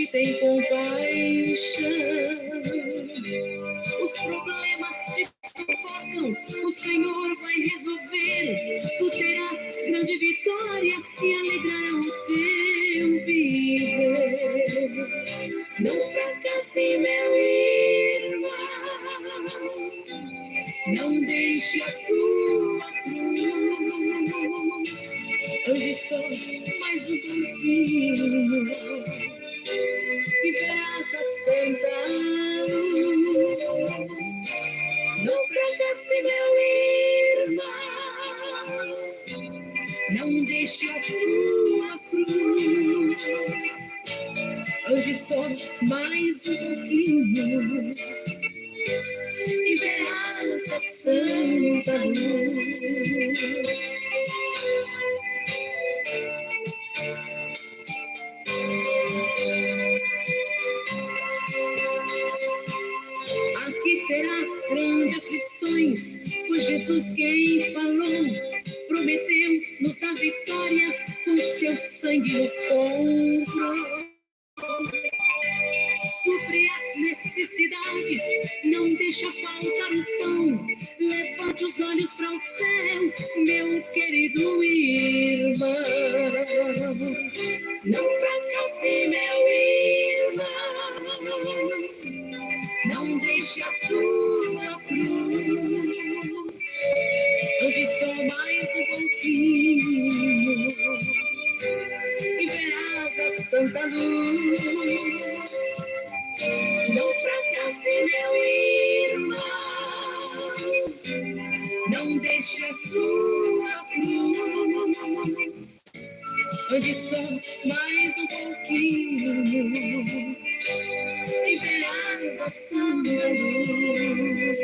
que tem compaixão. Os problemas te sufocam, o Senhor vai resolver. Tu terás grande vitória e alegrará o teu viver. Não fracasse, meu irmão, não deixe a tua cruz. Ande só mais um pouquinho e verás a santa luz. Não fracasse, meu irmão, não deixe a tua cruz. Ande só mais um pouquinho e verás a santa luz. Aqui terás grandes aflições, foi Jesus quem falou, prometeu nos dar vitória, com seu sangue nos comprou. Supre as necessidades, não deixa faltar o pão. Levante os olhos para o céu, meu querido irmão. Não fracasse, meu irmão, não deixe a tua cruz. Ande só mais um pouquinho e verás a santa luz. Não fracasse, meu irmão, não deixe a tua cruz. Ande só mais um pouquinho e verás a santa luz.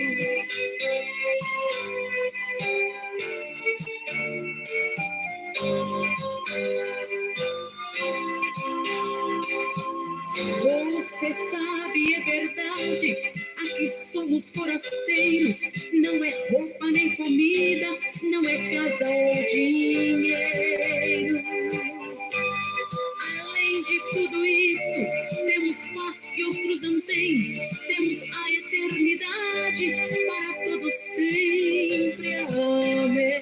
Você sabe, é verdade, aqui somos forasteiros. Não é roupa nem comida, não é casa ou dinheiro. Além de tudo isso, temos paz que outros não têm. Temos a eternidade para todos sempre. Amém.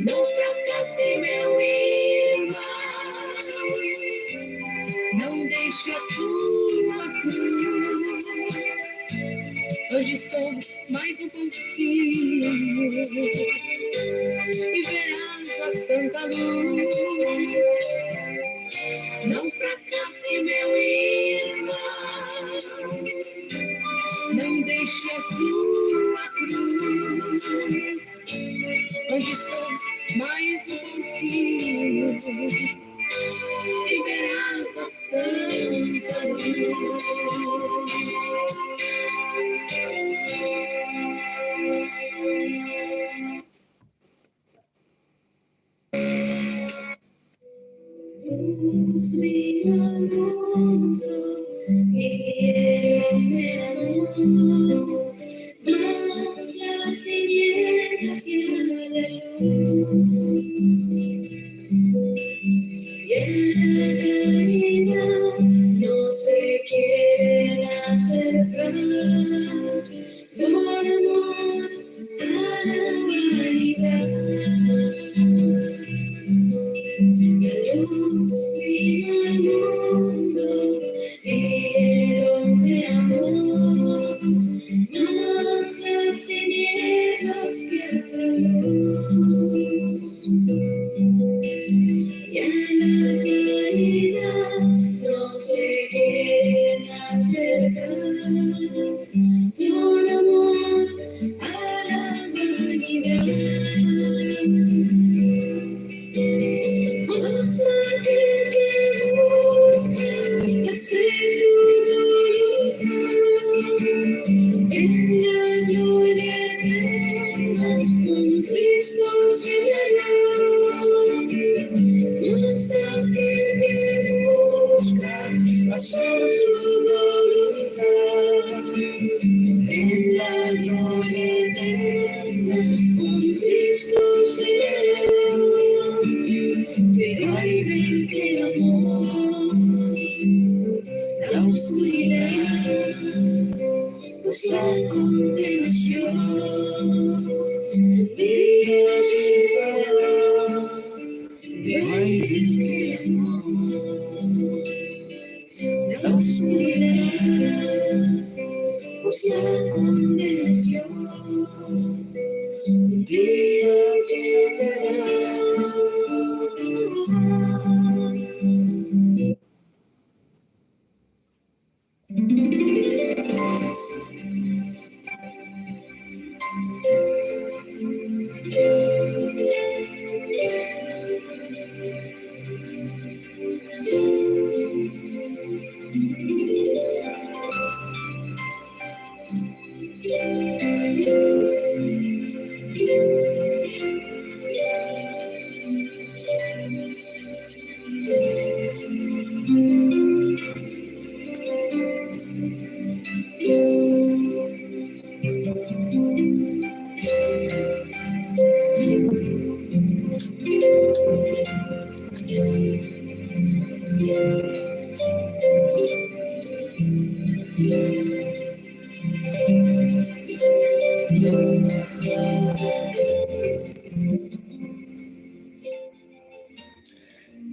Não fracasse, meu irmão, não deixe a tua cruz. Ande só mais um pouquinho e verás a santa luz. Não fracasse, meu irmão, não deixe a tua cruz. Ande só mais um pouquinho e verás a santa luz. Luz vino al mundo y el mundo, más las tinieblas que la luz. Y en la caridad no se quieren acercar, por amor a la humanidad. La luz vino al mundo y el hombre amó, más las tinieblas que la luz. Y en la caridad no se quieren acercar, por amor a la humanidad. Mas aquel que busca hacer su voluntad, en la gloria eterna con Cristo será. Mas aquel que busca hacer su voluntad, en la gloria eterna con Cristo será. Pero hay del que amó pues la condenación un día llegará. No hay que amor, la oscuridad, pues la condenación un día llegará.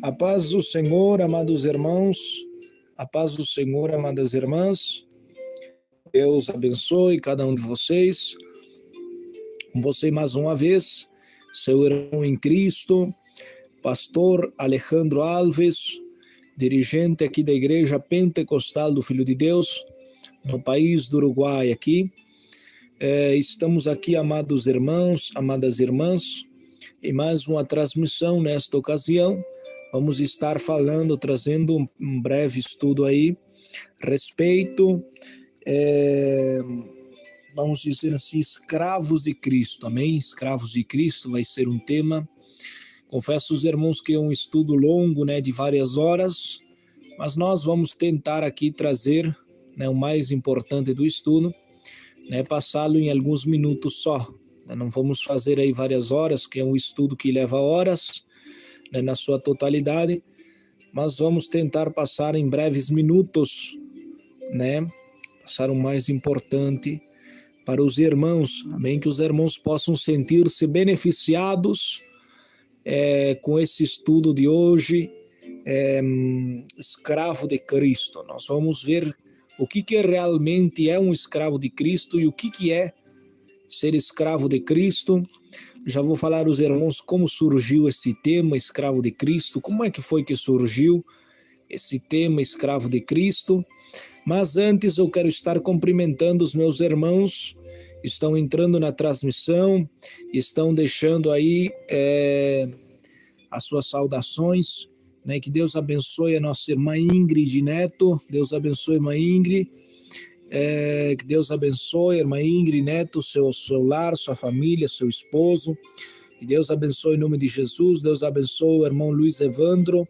A paz do Senhor, amados irmãos, a paz do Senhor, amadas irmãs. Deus abençoe cada um de vocês. Com você mais uma vez, seu irmão em Cristo, pastor Alejandro Alves, dirigente aqui da Igreja Pentecostal do Filho de Deus, no país do Uruguai aqui. Estamos aqui, amados irmãos, amadas irmãs, em mais uma transmissão nesta ocasião. Vamos estar falando, trazendo um breve estudo aí, respeito, vamos dizer assim, escravos de Cristo, amém? Escravos de Cristo vai ser um tema. Confesso aos irmãos que é um estudo longo, né, de várias horas, mas nós vamos tentar aqui trazer, né, o mais importante do estudo, né, passá-lo em alguns minutos só. Não vamos fazer aí várias horas, que é um estudo que leva horas, né, na sua totalidade, mas vamos tentar passar em breves minutos, né, passar o mais importante para os irmãos, amém, que os irmãos possam sentir-se beneficiados com esse estudo de hoje, escravo de Cristo. Nós vamos ver o que realmente é um escravo de Cristo e o que é ser escravo de Cristo. Já vou falar aos irmãos como surgiu esse tema, escravo de Cristo, como é que foi que surgiu esse tema, escravo de Cristo. Mas antes eu quero estar cumprimentando os meus irmãos, estão entrando na transmissão, estão deixando aí as suas saudações, né? Que Deus abençoe a nossa irmã Ingrid Neto, Deus abençoe a irmã Ingrid, que Deus abençoe a irmã Ingrid Neto, seu lar, sua família, seu esposo, que Deus abençoe em nome de Jesus. Deus abençoe o irmão Luiz Evandro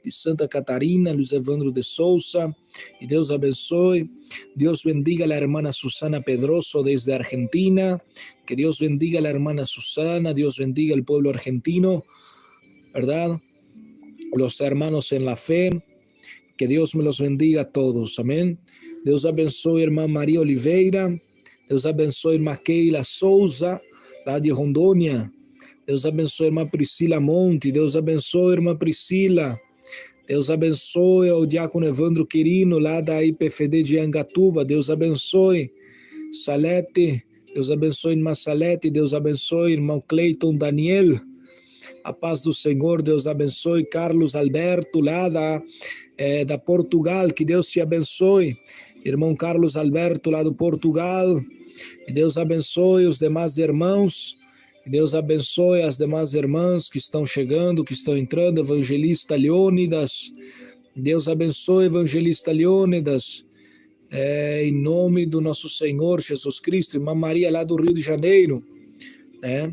de Santa Catarina, Luiz Evandro de Souza, e Deus abençoe. Deus bendiga a irmã Susana Pedroso desde Argentina, que Deus bendiga a irmã Susana, Deus bendiga al pueblo argentino, ¿verdad? Los hermanos en la fe, que Dios me los bendiga a todos, amén. Deus abençoe a irmã Maria Oliveira, Deus abençoe a irmã Keila Souza, lá de Rondônia, Deus abençoe a irmã Priscila Monte, Deus abençoe a irmã Priscila, Deus abençoe ao diácono Evandro Quirino, lá da IPFD de Angatuba, Deus abençoe Salete, Deus abençoe a irmã Salete, Deus abençoe o irmão Cleiton Daniel, a paz do Senhor. Deus abençoe Carlos Alberto, lá da Portugal, que Deus te abençoe, irmão Carlos Alberto, lá do Portugal, que Deus abençoe os demais irmãos, que Deus abençoe as demais irmãs que estão chegando, que estão entrando, Evangelista Leônidas, Deus abençoe Evangelista Leônidas, em nome do nosso Senhor Jesus Cristo, irmã Maria, lá do Rio de Janeiro, né?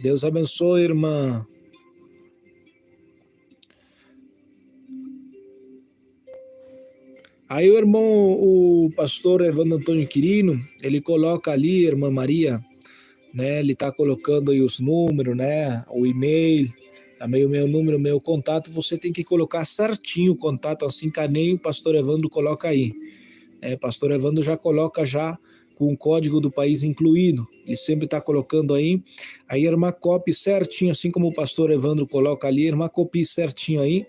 Deus abençoe, irmã. Aí o irmão, o pastor Evandro Antônio Quirino, ele coloca ali, irmã Maria, né? Ele está colocando aí os números, né? O e-mail, também o meu número, o meu contato. Você tem que colocar certinho o contato, assim que nem o pastor Evandro coloca aí. Pastor Evandro já coloca já com o código do país incluído. Ele sempre está colocando aí. A irmã copie certinho, assim como o pastor Evandro coloca ali, a irmã copie certinho aí,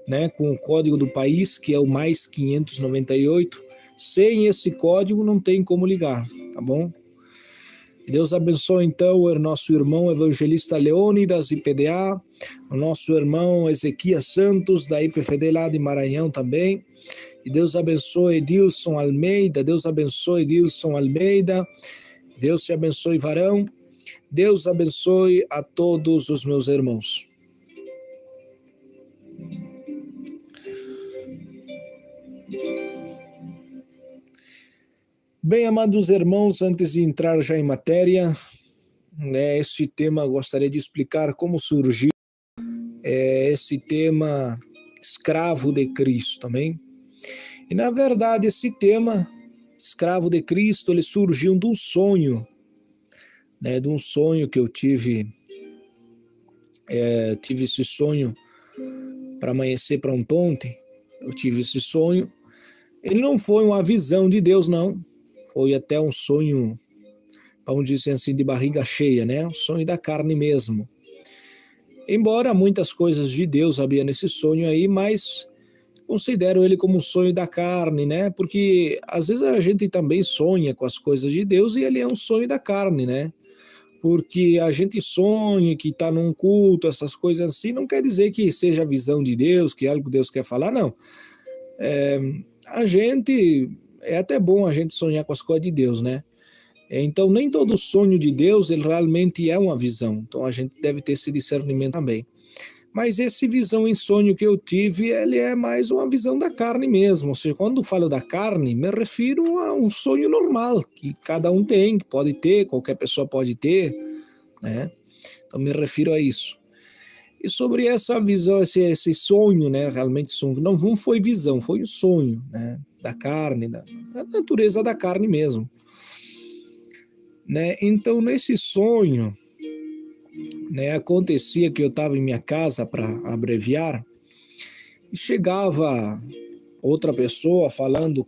né, com o código do país, que é o mais 598. Sem esse código não tem como ligar, tá bom? Deus abençoe então o nosso irmão evangelista Leônidas, IPDA, o nosso irmão Ezequias Santos, da IPFD lá de Maranhão também. E Deus abençoe Edilson Almeida, Deus abençoe Edilson Almeida, Deus te abençoe varão, Deus abençoe a todos os meus irmãos. Bem, amados irmãos, antes de entrar já em matéria, este tema gostaria de explicar como surgiu esse tema escravo de Cristo, amém? E na verdade esse tema escravo de Cristo, ele surgiu de um sonho, né? De um sonho que eu tive, tive esse sonho para amanhecer pronto ontem, eu tive esse sonho. Ele não foi uma visão de Deus, não. Foi até um sonho, vamos dizer assim, de barriga cheia, né? Um sonho da carne mesmo. Embora muitas coisas de Deus havia nesse sonho aí, mas considero ele como um sonho da carne, né? Porque às vezes a gente também sonha com as coisas de Deus e ele é um sonho da carne, né? Porque a gente sonha que está num culto, essas coisas assim, não quer dizer que seja a visão de Deus, que é algo que Deus quer falar, não. A gente, é até bom a gente sonhar com as coisas de Deus, né? Então, nem todo sonho de Deus, ele realmente é uma visão. Então, a gente deve ter esse discernimento também. Mas esse visão em sonho que eu tive, ele é mais uma visão da carne mesmo. Ou seja, quando falo da carne, me refiro a um sonho normal, que cada um tem, que pode ter, qualquer pessoa pode ter, né? Então, me refiro a isso. E sobre essa visão, esse sonho, né? Realmente sonho, não foi visão, foi um sonho, né? Da carne, da natureza da carne mesmo. Né? Então, nesse sonho, né, acontecia que eu estava em minha casa, para abreviar, e chegava outra pessoa falando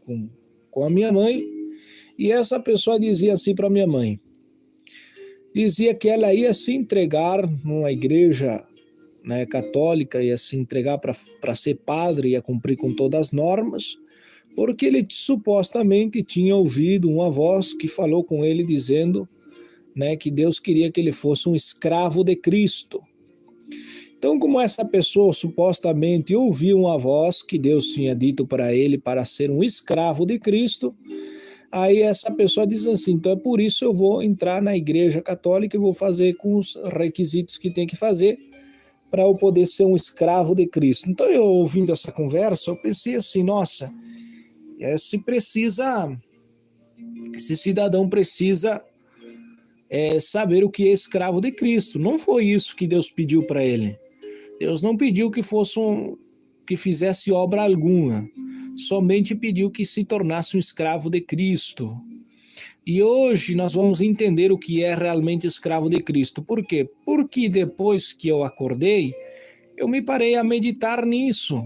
com a minha mãe, e essa pessoa dizia assim para minha mãe, dizia que ela ia se entregar numa igreja, né, católica, ia se entregar para ser padre, ia cumprir com todas as normas, porque ele supostamente tinha ouvido uma voz que falou com ele dizendo, né, que Deus queria que ele fosse um escravo de Cristo. Então, como essa pessoa supostamente ouviu uma voz que Deus tinha dito para ele para ser um escravo de Cristo, aí essa pessoa diz assim, então é por isso eu vou entrar na igreja católica e vou fazer com os requisitos que tem que fazer para eu poder ser um escravo de Cristo. Então, eu ouvindo essa conversa, eu pensei assim, nossa, esse cidadão precisa saber o que é escravo de Cristo. Não foi isso que Deus pediu para ele. Deus não pediu que que fizesse obra alguma. Somente pediu que se tornasse um escravo de Cristo. E hoje nós vamos entender o que é realmente escravo de Cristo. Por quê? Porque depois que eu acordei, eu me parei a meditar nisso.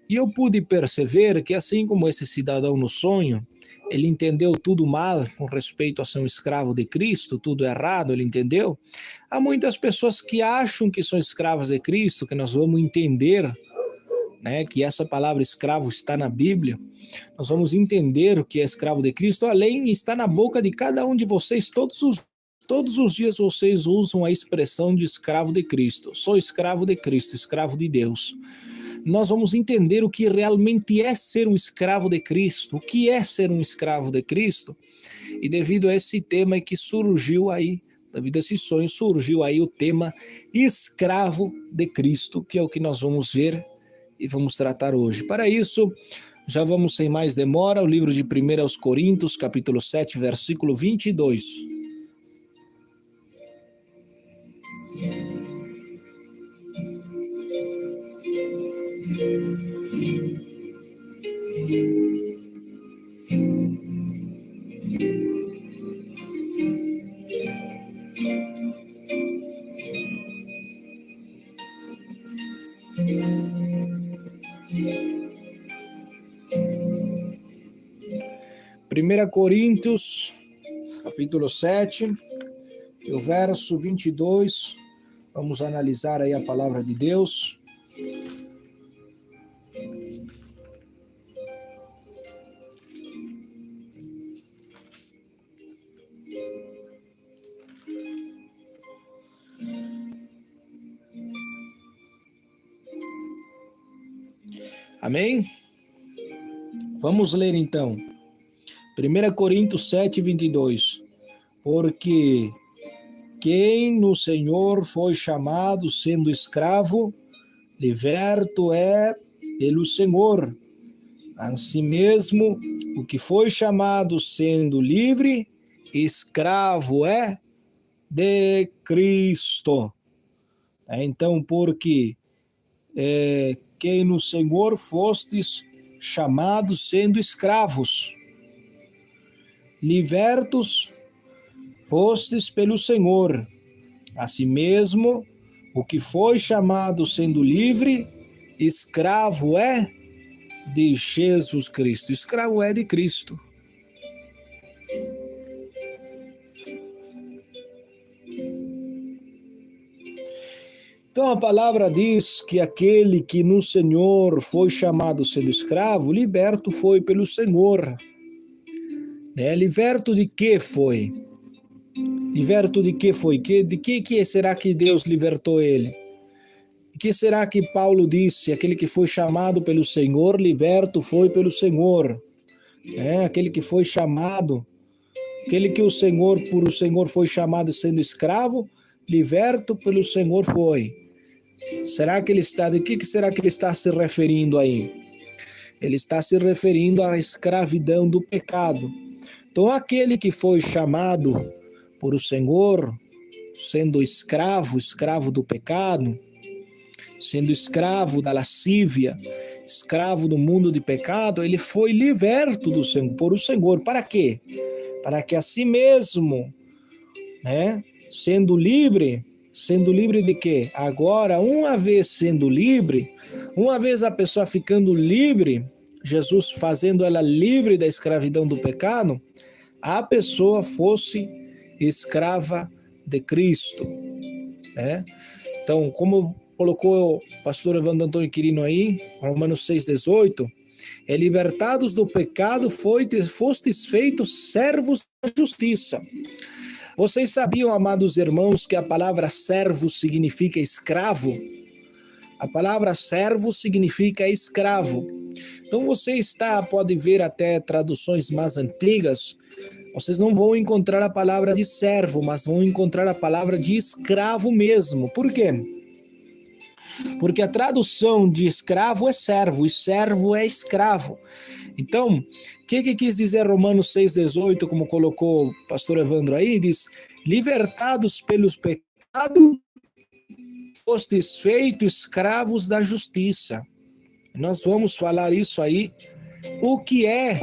E eu pude perceber que, assim como esse cidadão no sonho, ele entendeu tudo mal com respeito a ser um escravo de Cristo, tudo errado, ele entendeu. Há muitas pessoas que acham que são escravas de Cristo, que nós vamos entender, né, que essa palavra escravo está na Bíblia. Nós vamos entender o que é escravo de Cristo, além está na boca de cada um de vocês, todos os dias vocês usam a expressão de escravo de Cristo. Sou escravo de Cristo, escravo de Deus. Nós vamos entender o que realmente é ser um escravo de Cristo, o que é ser um escravo de Cristo, e devido a esse tema que surgiu aí, devido a esse sonho, surgiu aí o tema escravo de Cristo, que é o que nós vamos ver e vamos tratar hoje. Para isso, já vamos sem mais demora, o livro de 1 Coríntios, capítulo 7, versículo 22. Primeira Coríntios, capítulo 7, e o verso 22. Vamos analisar aí a palavra de Deus. Amém? Vamos ler então. 1 Coríntios 7, 22. Porque quem no Senhor foi chamado sendo escravo, liberto é pelo Senhor. Assim mesmo, o que foi chamado sendo livre, escravo é de Cristo. Então, porque quem no Senhor fostes chamados sendo escravos, libertos fostes pelo Senhor. Assim mesmo, o que foi chamado sendo livre, escravo é de Jesus Cristo. Escravo é de Cristo. Então a palavra diz que aquele que no Senhor foi chamado sendo escravo, liberto foi pelo Senhor. Liberto de que foi? Liberto de que foi? De que será que Deus libertou ele? De que será que Paulo disse? Aquele que foi chamado pelo Senhor, liberto foi pelo Senhor. Aquele que foi chamado, aquele que por o Senhor foi chamado sendo escravo, liberto pelo Senhor foi. Será que de que será que ele está se referindo aí? Ele está se referindo à escravidão do pecado. Então, aquele que foi chamado por o Senhor, sendo escravo do pecado, sendo escravo da lascívia, escravo do mundo de pecado, ele foi liberto por o Senhor. Para quê? Para que assim mesmo, sendo livre de quê? Agora, uma vez sendo livre, uma vez a pessoa ficando livre, Jesus fazendo ela livre da escravidão do pecado, a pessoa fosse escrava de Cristo. Então, como colocou o pastor Evandro Antônio Quirino aí, Romanos 6,18, libertados do pecado, fostes feitos servos da justiça. Vocês sabiam, amados irmãos, que a palavra servo significa escravo? A palavra servo significa escravo. Então você pode ver até traduções mais antigas, vocês não vão encontrar a palavra de servo, mas vão encontrar a palavra de escravo mesmo. Por quê? Porque a tradução de escravo é servo, e servo é escravo. Então, o que quis dizer Romanos 6,18, como colocou o pastor Evandro aí? Diz, libertados pelos pecados, fostes feitos escravos da justiça. Nós vamos falar isso aí, o que é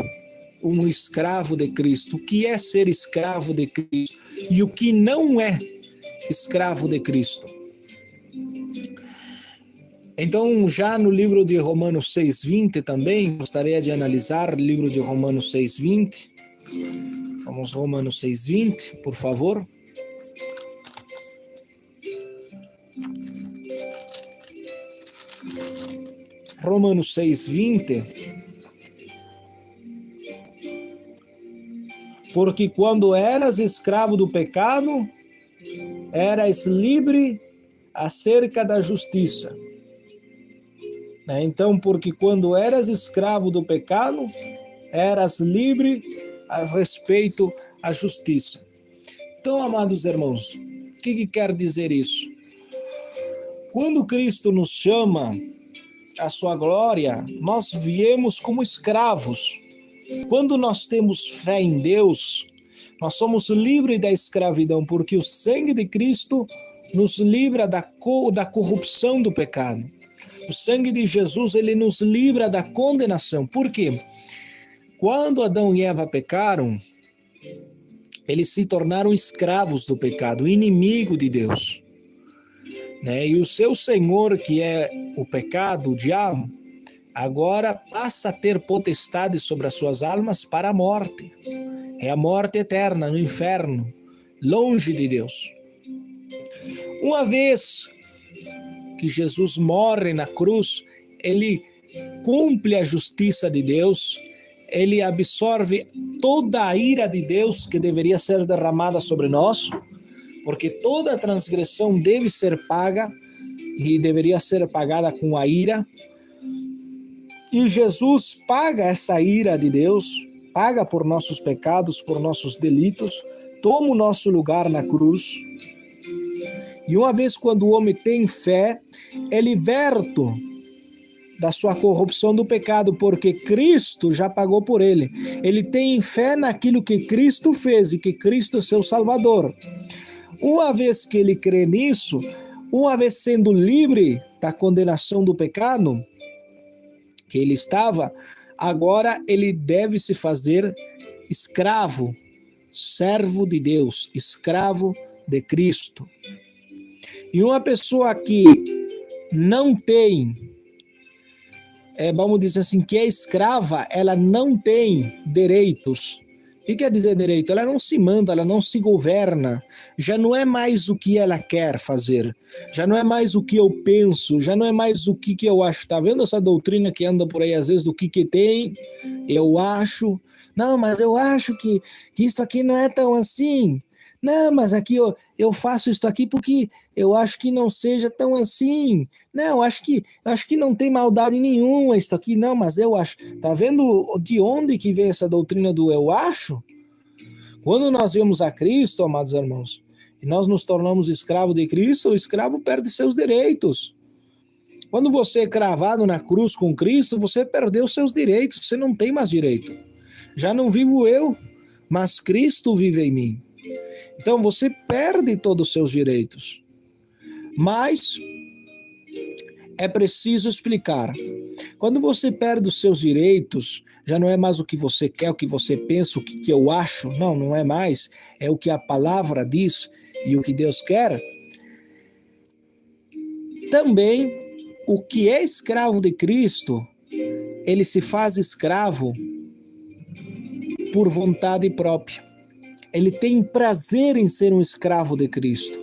um escravo de Cristo, o que é ser escravo de Cristo e o que não é escravo de Cristo. Então, já no livro de Romanos 6,20 também, gostaria de analisar o livro de Romanos 6,20. Vamos, Romanos 6,20, por favor. Romanos 6,20. Porque quando eras escravo do pecado, eras livre acerca da justiça. Então, porque quando eras escravo do pecado, eras livre a respeito à justiça. Então, amados irmãos, o que quer dizer isso? Quando Cristo nos chama à sua glória, nós viemos como escravos. Quando nós temos fé em Deus, nós somos livres da escravidão, porque o sangue de Cristo nos livra da corrupção do pecado. O sangue de Jesus, ele nos livra da condenação. Por quê? Quando Adão e Eva pecaram, eles se tornaram escravos do pecado, inimigo de Deus. E o seu senhor, que é o pecado, o diabo, agora passa a ter potestade sobre as suas almas para a morte. É a morte eterna no inferno, longe de Deus. Uma vez que Jesus morre na cruz, ele cumpre a justiça de Deus, ele absorve toda a ira de Deus que deveria ser derramada sobre nós, porque toda transgressão deve ser paga e deveria ser pagada com a ira. E Jesus paga essa ira de Deus, paga por nossos pecados, por nossos delitos, toma o nosso lugar na cruz. E uma vez quando o homem tem fé, é liberto da sua corrupção do pecado, porque Cristo já pagou por ele. Ele tem fé naquilo que Cristo fez e que Cristo é seu Salvador. Uma vez que ele crê nisso, uma vez sendo livre da condenação do pecado que ele estava, agora ele deve se fazer escravo, servo de Deus, escravo de Cristo. E uma pessoa que não tem, vamos dizer assim, que é escrava, ela não tem direitos. O que quer dizer direito? Ela não se manda, ela não se governa. Já não é mais o que ela quer fazer. Já não é mais o que eu penso. Já não é mais o que eu acho. Tá vendo essa doutrina que anda por aí às vezes do que tem? Eu acho. Não, mas eu acho que isso aqui não é tão assim. Não, mas aqui eu faço isso aqui porque eu acho que não seja tão assim. Não, acho que não tem maldade nenhuma isso aqui. Não, mas eu acho. Tá vendo de onde que vem essa doutrina do eu acho? Quando nós vemos a Cristo, amados irmãos, e nós nos tornamos escravos de Cristo, o escravo perde seus direitos. Quando você é cravado na cruz com Cristo, você perdeu seus direitos, você não tem mais direito. Já não vivo eu, mas Cristo vive em mim. Então você perde todos os seus direitos. Mas é preciso explicar. Quando você perde os seus direitos, já não é mais o que você quer, o que você pensa, o que eu acho. Não, não é mais. É o que a palavra diz e o que Deus quer. Também, o que é escravo de Cristo, ele se faz escravo por vontade própria. Ele tem prazer em ser um escravo de Cristo.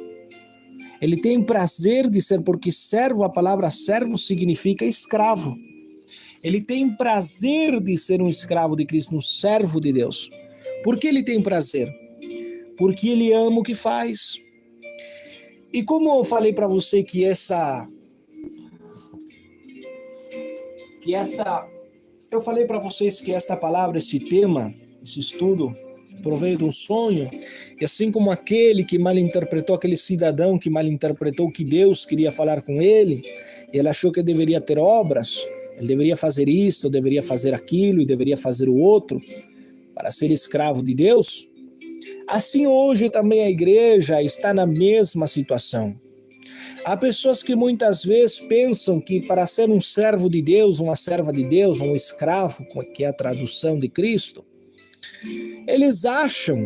Ele tem prazer de ser, porque servo, a palavra servo significa escravo. Ele tem prazer de ser um escravo de Cristo, um servo de Deus. Por que ele tem prazer? Porque ele ama o que faz. E como eu falei para você eu falei para vocês que esta palavra, esse tema, esse estudo, proveio de um sonho, e assim como aquele que malinterpretou, aquele cidadão que malinterpretou que Deus queria falar com ele, ele achou que deveria ter obras, ele deveria fazer isto, deveria fazer aquilo, e deveria fazer o outro, para ser escravo de Deus. Assim hoje também a igreja está na mesma situação. Há pessoas que muitas vezes pensam que para ser um servo de Deus, uma serva de Deus, um escravo, que é a tradução de Cristo, eles acham,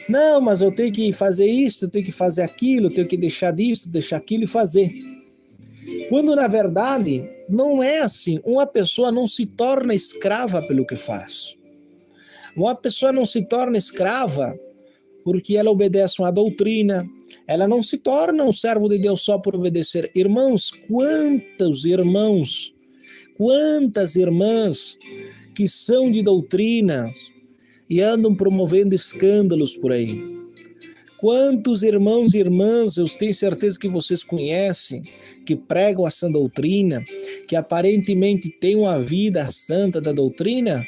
não, mas eu tenho que fazer isso, eu tenho que fazer aquilo, eu tenho que deixar disso, deixar aquilo e fazer. Quando na verdade não é assim. Uma pessoa não se torna escrava pelo que faz. Uma pessoa não se torna escrava porque ela obedece uma doutrina. Ela não se torna um servo de Deus só por obedecer. Irmãos, quantos irmãos, quantas irmãs que são de doutrina e andam promovendo escândalos por aí. Quantos irmãos e irmãs, eu tenho certeza que vocês conhecem, que pregam essa doutrina, que aparentemente têm uma vida santa da doutrina,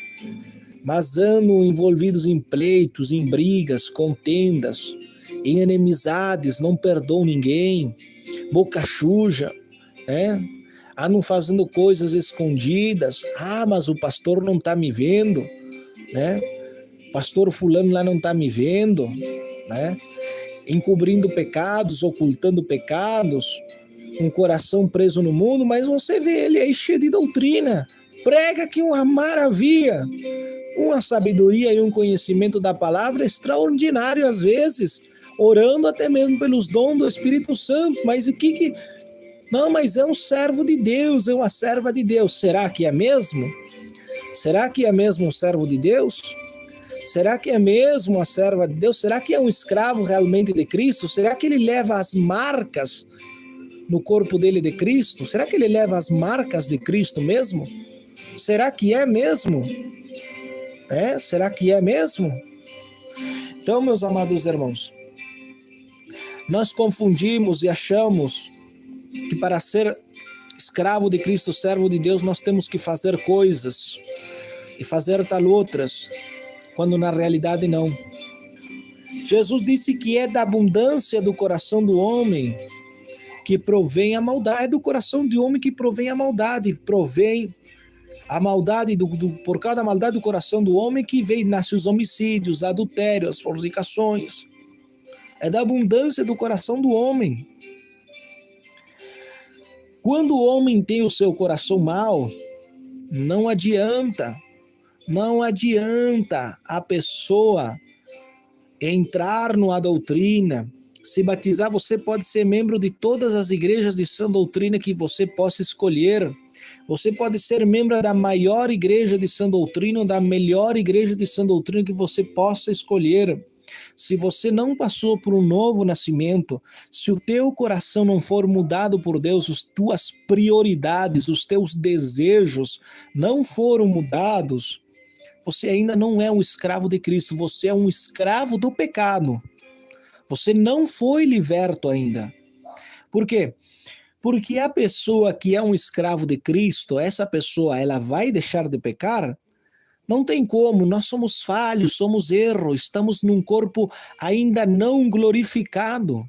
mas andam envolvidos em pleitos, em brigas, contendas, em inimizades, não perdoam ninguém, boca suja, né? Andam fazendo coisas escondidas. Mas o pastor não está me vendo, né? Pastor fulano lá não está me vendo, né? Encobrindo pecados, ocultando pecados, um coração preso no mundo, mas você vê ele aí cheio de doutrina, prega que uma maravilha, uma sabedoria e um conhecimento da palavra extraordinário às vezes, orando até mesmo pelos dons do Espírito Santo, mas o que... Não, mas é um servo de Deus, é uma serva de Deus. Será que é mesmo? Será que é mesmo um servo de Deus? Será que é mesmo a serva de Deus? Será que é um escravo realmente de Cristo? Será que ele leva as marcas no corpo dele de Cristo? Será que ele leva as marcas de Cristo mesmo? Será que é mesmo? Será que é mesmo? Então, meus amados irmãos, nós confundimos e achamos que para ser escravo de Cristo, servo de Deus, nós temos que fazer coisas e fazer tal outras, quando na realidade não. Jesus disse que é da abundância do coração do homem que provém a maldade, é do coração do homem que provém a maldade, provém a maldade, por causa da maldade do coração do homem que nasce os homicídios, adultérios, as fornicações. É da abundância do coração do homem. Quando o homem tem o seu coração mau, não adianta a pessoa entrar numa doutrina, se batizar. Você pode ser membro de todas as igrejas de sã doutrina que você possa escolher. Você pode ser membro da maior igreja de sã doutrina ou da melhor igreja de sã doutrina que você possa escolher. Se você não passou por um novo nascimento, se o teu coração não for mudado por Deus, as tuas prioridades, os teus desejos não foram mudados, você ainda não é um escravo de Cristo, você é um escravo do pecado. Você não foi liberto ainda. Por quê? Porque a pessoa que é um escravo de Cristo, essa pessoa, ela vai deixar de pecar? Não tem como, nós somos falhos, somos erro, estamos num corpo ainda não glorificado.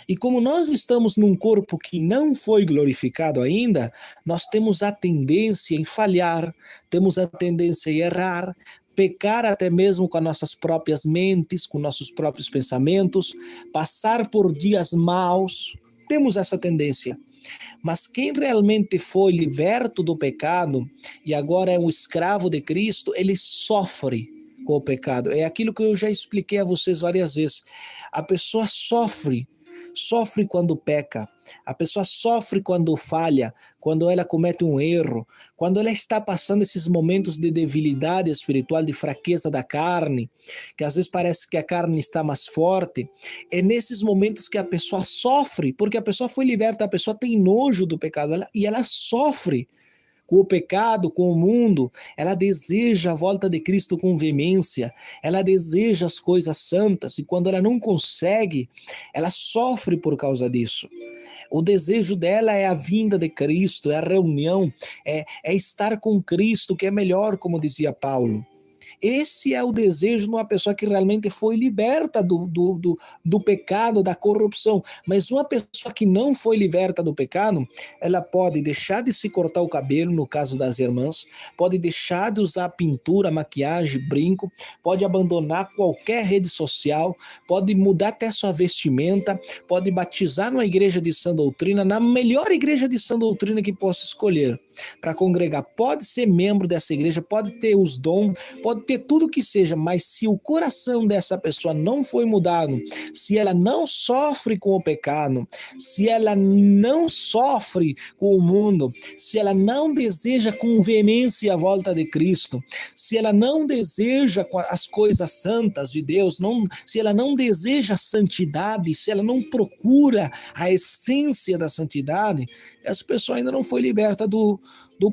E como nós estamos num corpo que não foi glorificado ainda, nós temos a tendência em falhar, temos a tendência em errar, pecar até mesmo com as nossas próprias mentes, com nossos próprios pensamentos, passar por dias maus, temos essa tendência. Mas quem realmente foi liberto do pecado e agora é um escravo de Cristo, ele sofre com o pecado. É aquilo que eu já expliquei a vocês várias vezes. A pessoa sofre quando peca, a pessoa sofre quando falha, quando ela comete um erro, quando ela está passando esses momentos de debilidade espiritual, de fraqueza da carne, que às vezes parece que a carne está mais forte. É nesses momentos que a pessoa sofre, porque a pessoa foi liberta, a pessoa tem nojo do pecado e ela sofre com o pecado, com o mundo. Ela deseja a volta de Cristo com veemência, ela deseja as coisas santas, e quando ela não consegue, ela sofre por causa disso. O desejo dela é a vinda de Cristo, é a reunião, é estar com Cristo, que é melhor, como dizia Paulo. Esse é o desejo de uma pessoa que realmente foi liberta do pecado, da corrupção. Mas uma pessoa que não foi liberta do pecado, ela pode deixar de se cortar o cabelo, no caso das irmãs, pode deixar de usar pintura, maquiagem, brinco, pode abandonar qualquer rede social, pode mudar até sua vestimenta, pode batizar numa igreja de sã doutrina, na melhor igreja de sã doutrina que possa escolher para congregar. Pode ser membro dessa igreja, pode ter os dons, pode ter tudo que seja, mas se o coração dessa pessoa não foi mudado, se ela não sofre com o pecado, se ela não sofre com o mundo, se ela não deseja com veemência a volta de Cristo, se ela não deseja as coisas santas de Deus, se ela não deseja a santidade, se ela não procura a essência da santidade, essa pessoa ainda não foi liberta do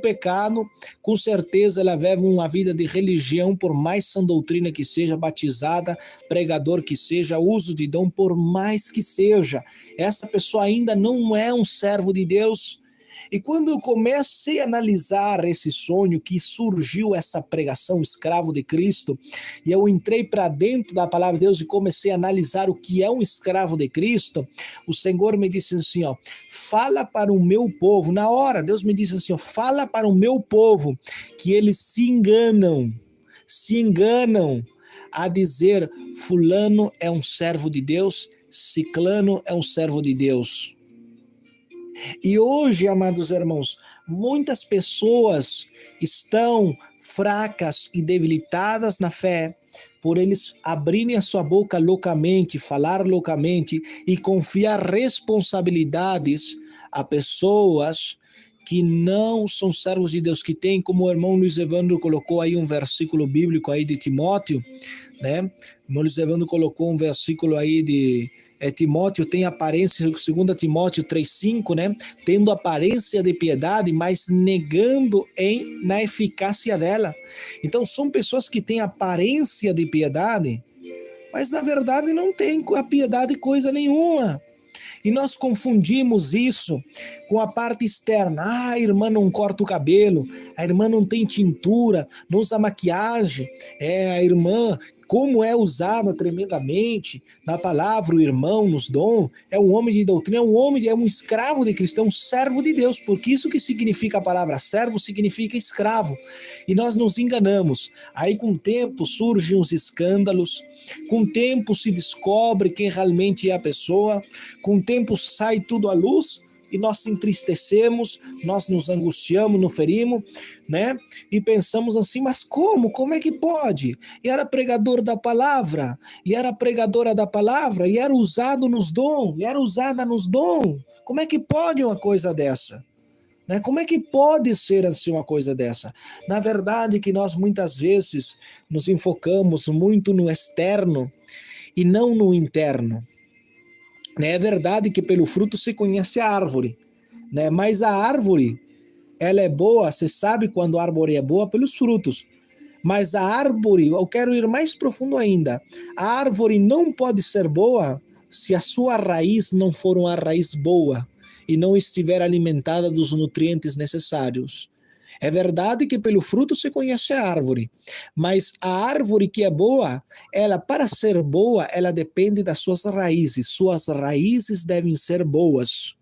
pecado. Com certeza ela vive uma vida de religião, por mais sã doutrina que seja, batizada, pregador que seja, uso de dom, por mais que seja. Essa pessoa ainda não é um servo de Deus. E quando eu comecei a analisar esse sonho que surgiu, essa pregação escravo de Cristo, e eu entrei para dentro da palavra de Deus e comecei a analisar o que é um escravo de Cristo, o Senhor me disse assim, fala para o meu povo, na hora Deus me disse assim, fala para o meu povo que eles se enganam a dizer fulano é um servo de Deus, ciclano é um servo de Deus. E hoje, amados irmãos, muitas pessoas estão fracas e debilitadas na fé por eles abrirem a sua boca loucamente, falar loucamente e confiar responsabilidades a pessoas que não são servos de Deus, que tem, como o irmão Luiz Evandro colocou aí um versículo bíblico aí de Timóteo, né? O irmão Luiz Evandro colocou um versículo aí de Timóteo, tem aparência, 2 Timóteo 3,5, né? Tendo aparência de piedade, mas negando na eficácia dela. Então são pessoas que têm aparência de piedade, mas na verdade não tem a piedade coisa nenhuma. E nós confundimos isso com a parte externa. A irmã não corta o cabelo, a irmã não tem tintura, não usa maquiagem, a irmã, como é usada tremendamente na palavra, o irmão, nos dons, é um homem de doutrina, é um escravo de Cristo, é um servo de Deus, porque isso que significa a palavra servo, significa escravo. E nós nos enganamos. Aí com o tempo surgem os escândalos, com o tempo se descobre quem realmente é a pessoa, com o tempo sai tudo à luz, e nós se entristecemos, nós nos angustiamos, nos ferimos, né? E pensamos assim, mas como? Como é que pode? E era pregador da palavra, e era pregadora da palavra, e era usado nos dons, e era usada nos dons. Como é que pode uma coisa dessa? Né? Como é que pode ser assim uma coisa dessa? Na verdade que nós muitas vezes nos enfocamos muito no externo e não no interno. É verdade que pelo fruto se conhece a árvore, né? Mas a árvore, ela é boa, você sabe quando a árvore é boa pelos frutos. Mas a árvore, eu quero ir mais profundo ainda, a árvore não pode ser boa se a sua raiz não for uma raiz boa e não estiver alimentada dos nutrientes necessários. É verdade que pelo fruto se conhece a árvore, mas a árvore que é boa, ela para ser boa, ela depende das suas raízes devem ser boas,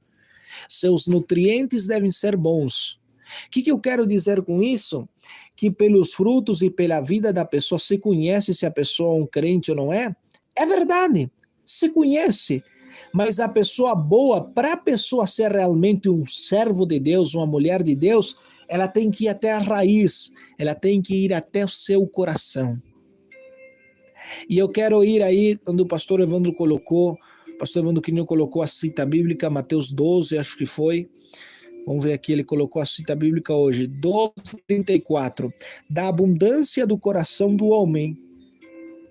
seus nutrientes devem ser bons. O que eu quero dizer com isso? Que pelos frutos e pela vida da pessoa se conhece se a pessoa é um crente ou não é? É verdade, se conhece. Mas a pessoa boa, para a pessoa ser realmente um servo de Deus, uma mulher de Deus, ela tem que ir até a raiz, ela tem que ir até o seu coração. E eu quero ir aí onde o pastor Evandro colocou, o pastor Evandro Quirino colocou a cita bíblica, Mateus 12, acho que foi. Vamos ver aqui, ele colocou a cita bíblica hoje, 12:34. Da abundância do coração do homem,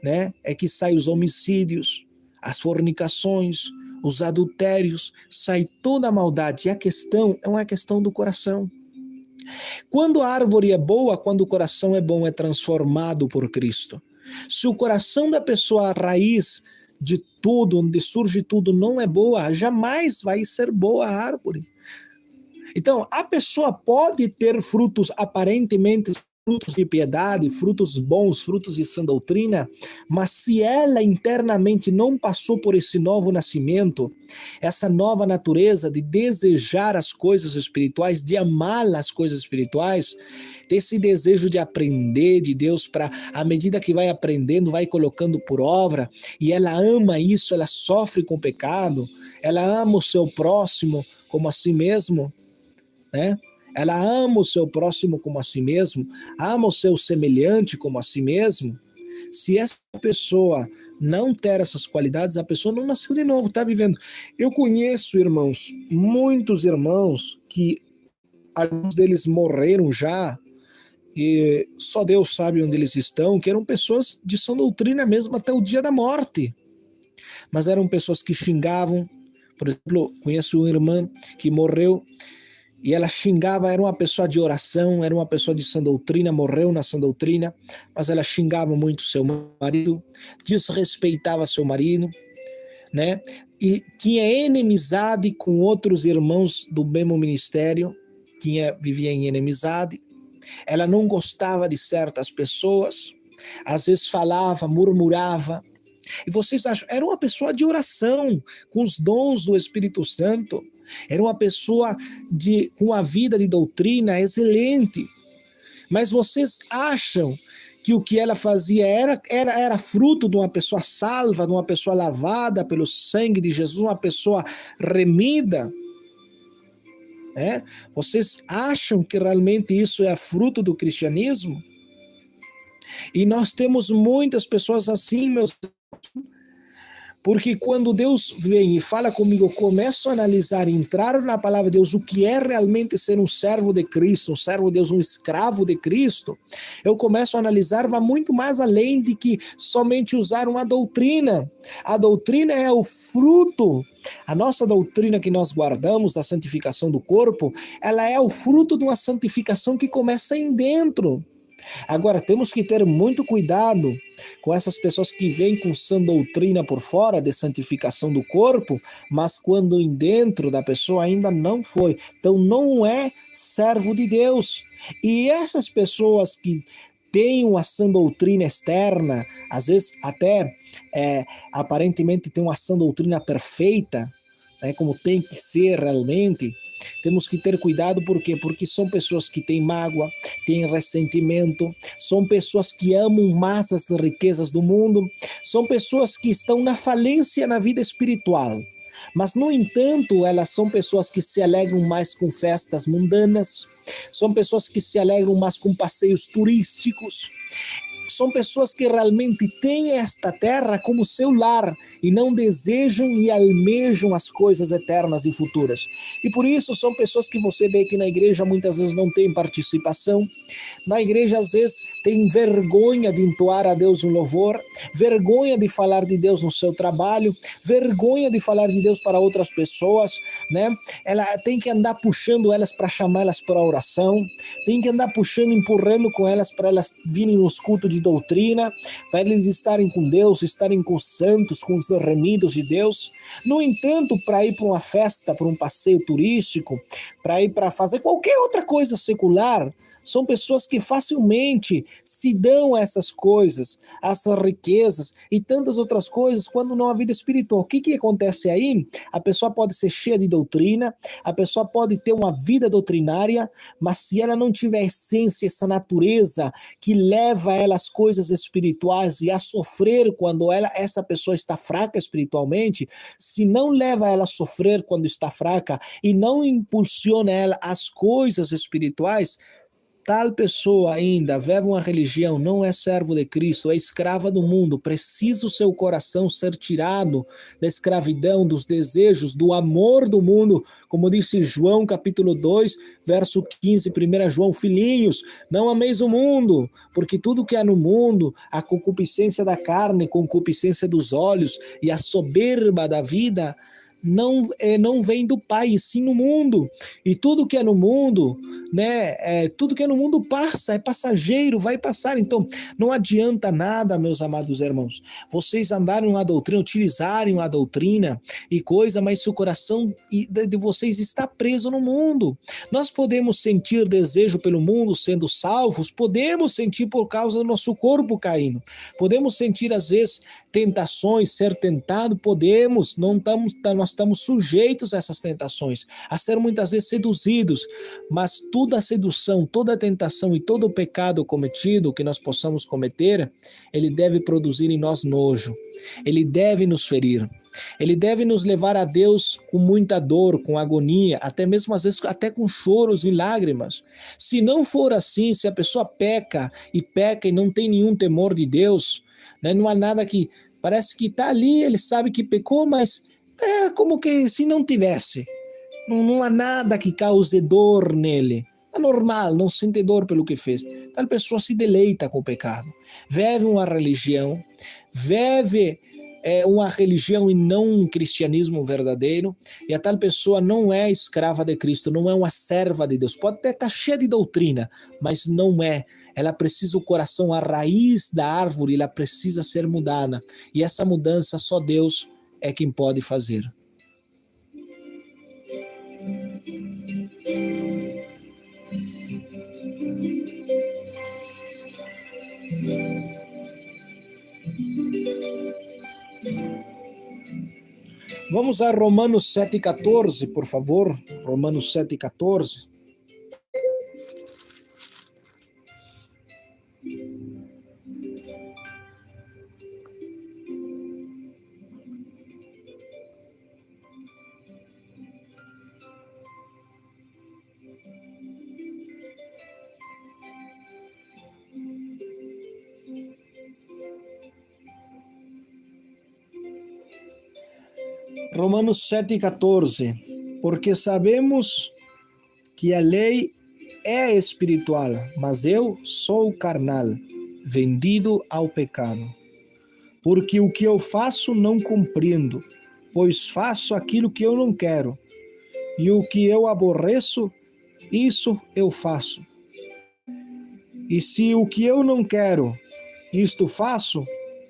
né, é que saem os homicídios, as fornicações, os adultérios, sai toda a maldade. E a questão é uma questão do coração. Quando a árvore é boa, quando o coração é bom, é transformado por Cristo. Se o coração da pessoa, a raiz de tudo, onde surge tudo, não é boa, jamais vai ser boa a árvore. Então, a pessoa pode ter frutos aparentemente, frutos de piedade, frutos bons, frutos de sã doutrina, mas se ela internamente não passou por esse novo nascimento, essa nova natureza de desejar as coisas espirituais, de amar as coisas espirituais, desse desejo de aprender de Deus, para à medida que vai aprendendo, vai colocando por obra, e ela ama isso, ela sofre com o pecado, ela ama o seu próximo como a si mesmo, né? Ela ama o seu próximo como a si mesmo, ama o seu semelhante como a si mesmo. Se essa pessoa não ter essas qualidades, a pessoa não nasceu de novo, está vivendo. Eu conheço, irmãos, muitos irmãos que alguns deles morreram já, e só Deus sabe onde eles estão, que eram pessoas de sã doutrina mesmo até o dia da morte. Mas eram pessoas que xingavam. Por exemplo, conheço uma irmã que morreu, e ela xingava, era uma pessoa de oração, era uma pessoa de sã doutrina, morreu na sã doutrina, mas ela xingava muito seu marido, desrespeitava seu marido, né? E tinha inimizade com outros irmãos do mesmo ministério, vivia em inimizade. Ela não gostava de certas pessoas, às vezes falava, murmurava. E vocês acham, era uma pessoa de oração, com os dons do Espírito Santo, era uma pessoa com a vida de doutrina excelente. Mas vocês acham que o que ela fazia era fruto de uma pessoa salva, de uma pessoa lavada pelo sangue de Jesus, uma pessoa remida? Vocês acham que realmente isso é fruto do cristianismo? E nós temos muitas pessoas assim, meus. Porque quando Deus vem e fala comigo, eu começo a analisar, entrar na palavra de Deus, o que é realmente ser um servo de Cristo, um servo de Deus, um escravo de Cristo, eu começo a analisar, vai muito mais além de que somente usar uma doutrina. A doutrina é o fruto. A nossa doutrina que nós guardamos da santificação do corpo, ela é o fruto de uma santificação que começa em dentro. Agora, temos que ter muito cuidado com essas pessoas que vêm com sã doutrina por fora de santificação do corpo, mas quando em dentro da pessoa ainda não foi. Então, não é servo de Deus. E essas pessoas que têm uma sã doutrina externa, às vezes até aparentemente tem uma sã doutrina perfeita, né, como tem que ser realmente, temos que ter cuidado, por quê? Porque são pessoas que têm mágoa, têm ressentimento, são pessoas que amam mais as riquezas do mundo, são pessoas que estão na falência na vida espiritual. Mas, no entanto, elas são pessoas que se alegram mais com festas mundanas, são pessoas que se alegram mais com passeios turísticos, são pessoas que realmente têm esta terra como seu lar e não desejam e almejam as coisas eternas e futuras. E por isso são pessoas que você vê que na igreja muitas vezes não tem participação, na igreja às vezes tem vergonha de entoar a Deus um louvor, vergonha de falar de Deus no seu trabalho, vergonha de falar de Deus para outras pessoas, né? Ela tem que andar puxando elas para chamá-las para a oração, tem que andar puxando, empurrando com elas para elas virem nos cultos de doutrina, para eles estarem com Deus, estarem com os santos, com os remidos de Deus. No entanto, para ir para uma festa, para um passeio turístico, para ir para fazer qualquer outra coisa secular, são pessoas que facilmente se dão a essas coisas, a essas riquezas e tantas outras coisas, quando não há vida espiritual. O que acontece aí? A pessoa pode ser cheia de doutrina, a pessoa pode ter uma vida doutrinária, mas se ela não tiver a essência, essa natureza que leva ela às coisas espirituais e a sofrer quando essa pessoa está fraca espiritualmente, se não leva ela a sofrer quando está fraca e não impulsiona ela às coisas espirituais, tal pessoa ainda vive uma religião, não é servo de Cristo, é escrava do mundo. Precisa o seu coração ser tirado da escravidão, dos desejos, do amor do mundo, como disse João capítulo 2, verso 15, 1 João, filhinhos, não ameis o mundo, porque tudo que há no mundo, a concupiscência da carne, a concupiscência dos olhos e a soberba da vida, não vem do Pai, e sim no mundo. E tudo que é no mundo, né, tudo que é no mundo passa, é passageiro, vai passar. Então, não adianta nada, meus amados irmãos, vocês andarem uma doutrina, utilizarem uma doutrina e coisa, mas se o coração de vocês está preso no mundo. Nós podemos sentir desejo pelo mundo sendo salvos, podemos sentir por causa do nosso corpo caindo, podemos sentir às vezes tentações, ser tentado, podemos, nós estamos sujeitos a essas tentações, a ser muitas vezes seduzidos, mas toda a sedução, toda a tentação e todo o pecado cometido que nós possamos cometer, ele deve produzir em nós nojo, ele deve nos ferir, ele deve nos levar a Deus com muita dor, com agonia, até mesmo às vezes até com choros e lágrimas. Se não for assim, se a pessoa peca e não tem nenhum temor de Deus, né, não há nada que, parece que está ali, ele sabe que pecou, mas é como que se não tivesse. Não há nada que cause dor nele. É normal, não sente dor pelo que fez. Tal pessoa se deleita com o pecado. Vive uma religião, vive uma religião e não um cristianismo verdadeiro, e a tal pessoa não é escrava de Cristo, não é uma serva de Deus. Pode até estar cheia de doutrina, mas não é. Ela precisa o coração, a raiz da árvore, ela precisa ser mudada. E essa mudança só Deus é quem pode fazer. Vamos a Romanos 7,14, por favor. Romanos 7,14. Romanos 7,14. Porque sabemos que a lei é espiritual, mas eu sou carnal, vendido ao pecado. Porque o que eu faço não compreendo, pois faço aquilo que eu não quero, e o que eu aborreço, isso eu faço. E se o que eu não quero, isto faço,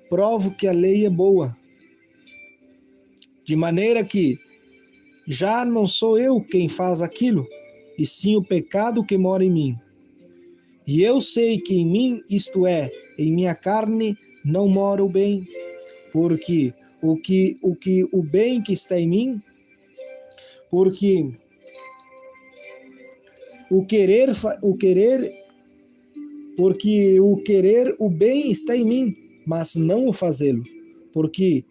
provo que a lei é boa. De maneira que já não sou eu quem faz aquilo, e sim o pecado que mora em mim. E eu sei que em mim, isto é, em minha carne, não mora o bem, porque o bem que está em mim, porque o querer o bem está em mim, mas não o fazê-lo, porque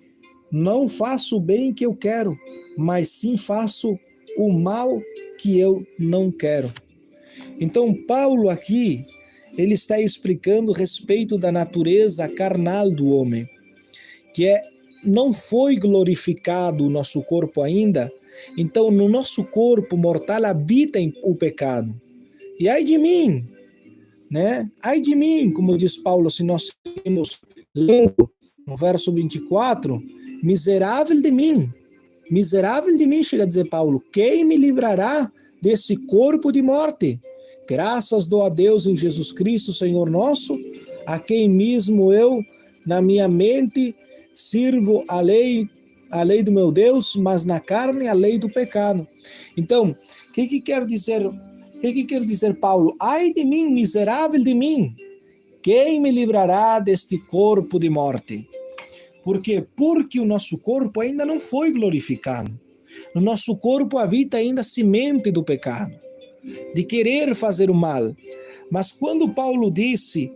não faço o bem que eu quero, mas sim faço o mal que eu não quero. Então Paulo aqui, ele está explicando a respeito da natureza carnal do homem, que não foi glorificado o nosso corpo ainda, então no nosso corpo mortal habita o pecado. E ai de mim, né? Ai de mim, como diz Paulo, se nós temos lendo no verso 24, miserável de mim, chega a dizer Paulo, quem me livrará desse corpo de morte? Graças dou a Deus em Jesus Cristo, Senhor nosso, a quem mesmo eu, na minha mente, sirvo a lei do meu Deus, mas na carne a lei do pecado. Então, o que quer dizer Paulo? Ai de mim, miserável de mim, quem me livrará deste corpo de morte? Por quê? Porque o nosso corpo ainda não foi glorificado. No nosso corpo habita ainda a semente do pecado, de querer fazer o mal. Mas quando Paulo disse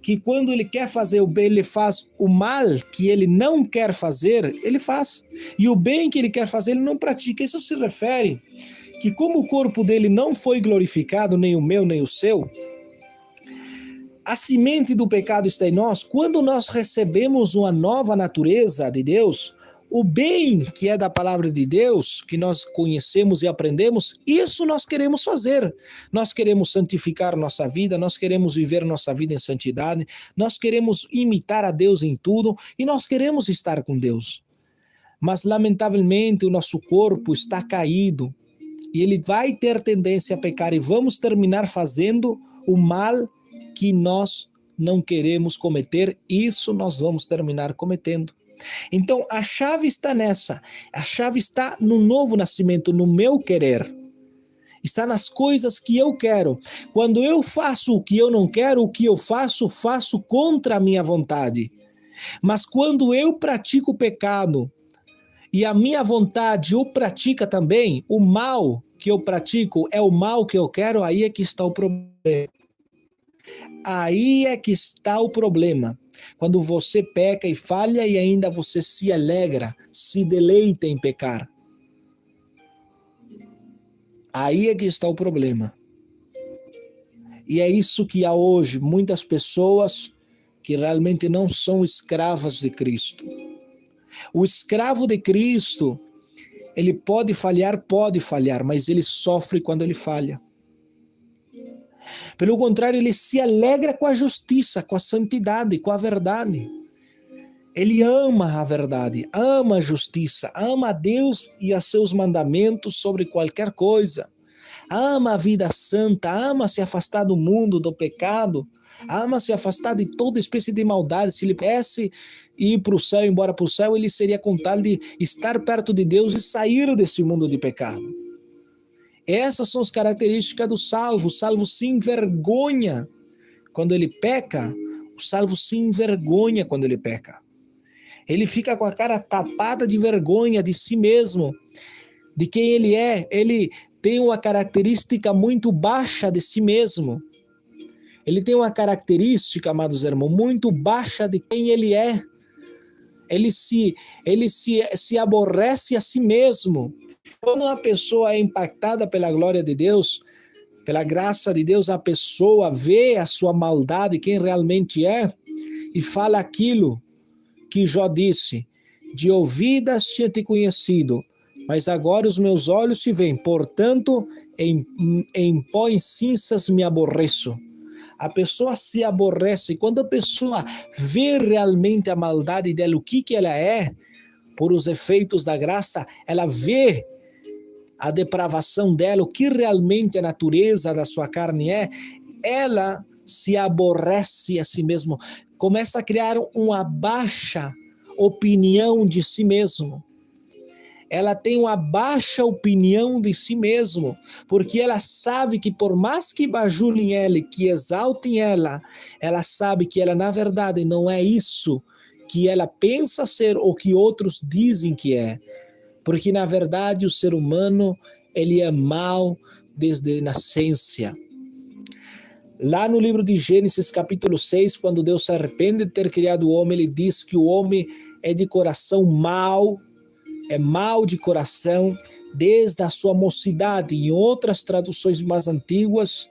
que quando ele quer fazer o bem, ele faz o mal que ele não quer fazer, ele faz. E o bem que ele quer fazer, ele não pratica. Isso se refere que como o corpo dele não foi glorificado, nem o meu, nem o seu, a semente do pecado está em nós. Quando nós recebemos uma nova natureza de Deus, o bem que é da palavra de Deus, que nós conhecemos e aprendemos, isso nós queremos fazer. Nós queremos santificar nossa vida, nós queremos viver nossa vida em santidade, nós queremos imitar a Deus em tudo e nós queremos estar com Deus. Mas, lamentavelmente, o nosso corpo está caído e ele vai ter tendência a pecar e vamos terminar fazendo o mal que nós não queremos cometer. Isso nós vamos terminar cometendo. Então a chave está nessa, a chave está no novo nascimento, no meu querer, está nas coisas que eu quero. Quando eu faço o que eu não quero, o que eu faço contra a minha vontade. Mas quando eu pratico o pecado e a minha vontade o pratica também, o mal que eu pratico é o mal que eu quero, aí é que está o problema. Aí é que está o problema. Quando você peca e falha e ainda você se alegra, se deleita em pecar. Aí é que está o problema. E é isso que há hoje muitas pessoas que realmente não são escravas de Cristo. O escravo de Cristo, ele pode falhar, mas ele sofre quando ele falha. Pelo contrário, ele se alegra com a justiça, com a santidade, com a verdade. Ele ama a verdade, ama a justiça, ama a Deus e a seus mandamentos sobre qualquer coisa. Ama a vida santa, ama se afastar do mundo, do pecado, ama se afastar de toda espécie de maldade. Se ele pudesse ir para o céu, embora para o céu, ele seria contado de estar perto de Deus e sair desse mundo de pecado. Essas são as características do salvo. O salvo se envergonha quando ele peca. O salvo se envergonha quando ele peca. Ele fica com a cara tapada de vergonha de si mesmo, de quem ele é. Ele tem uma característica muito baixa de si mesmo. Ele tem uma característica, amados irmãos, muito baixa de quem ele é. Ele se aborrece a si mesmo. Quando uma pessoa é impactada pela glória de Deus, pela graça de Deus, a pessoa vê a sua maldade, quem realmente é, e fala aquilo que Jó disse, De ouvidas tinha te conhecido, mas agora os meus olhos te veem. Portanto, em pó e cinzas me aborreço. A pessoa se aborrece. Quando a pessoa vê realmente a maldade dela, o que ela é, por os efeitos da graça, ela vê a depravação dela, o que realmente a natureza da sua carne é, ela se aborrece a si mesma, começa a criar uma baixa opinião de si mesmo. Ela tem uma baixa opinião de si mesmo, porque ela sabe que por mais que bajulem ela e que exaltem ela, ela sabe que ela na verdade não é isso que ela pensa ser ou que outros dizem que é. Porque na verdade o ser humano, ele é mau desde a nascença. Lá no livro de Gênesis capítulo 6, quando Deus se arrepende de ter criado o homem, ele diz que o homem é de coração mau, é mau de coração desde a sua mocidade. Em outras traduções mais antigas,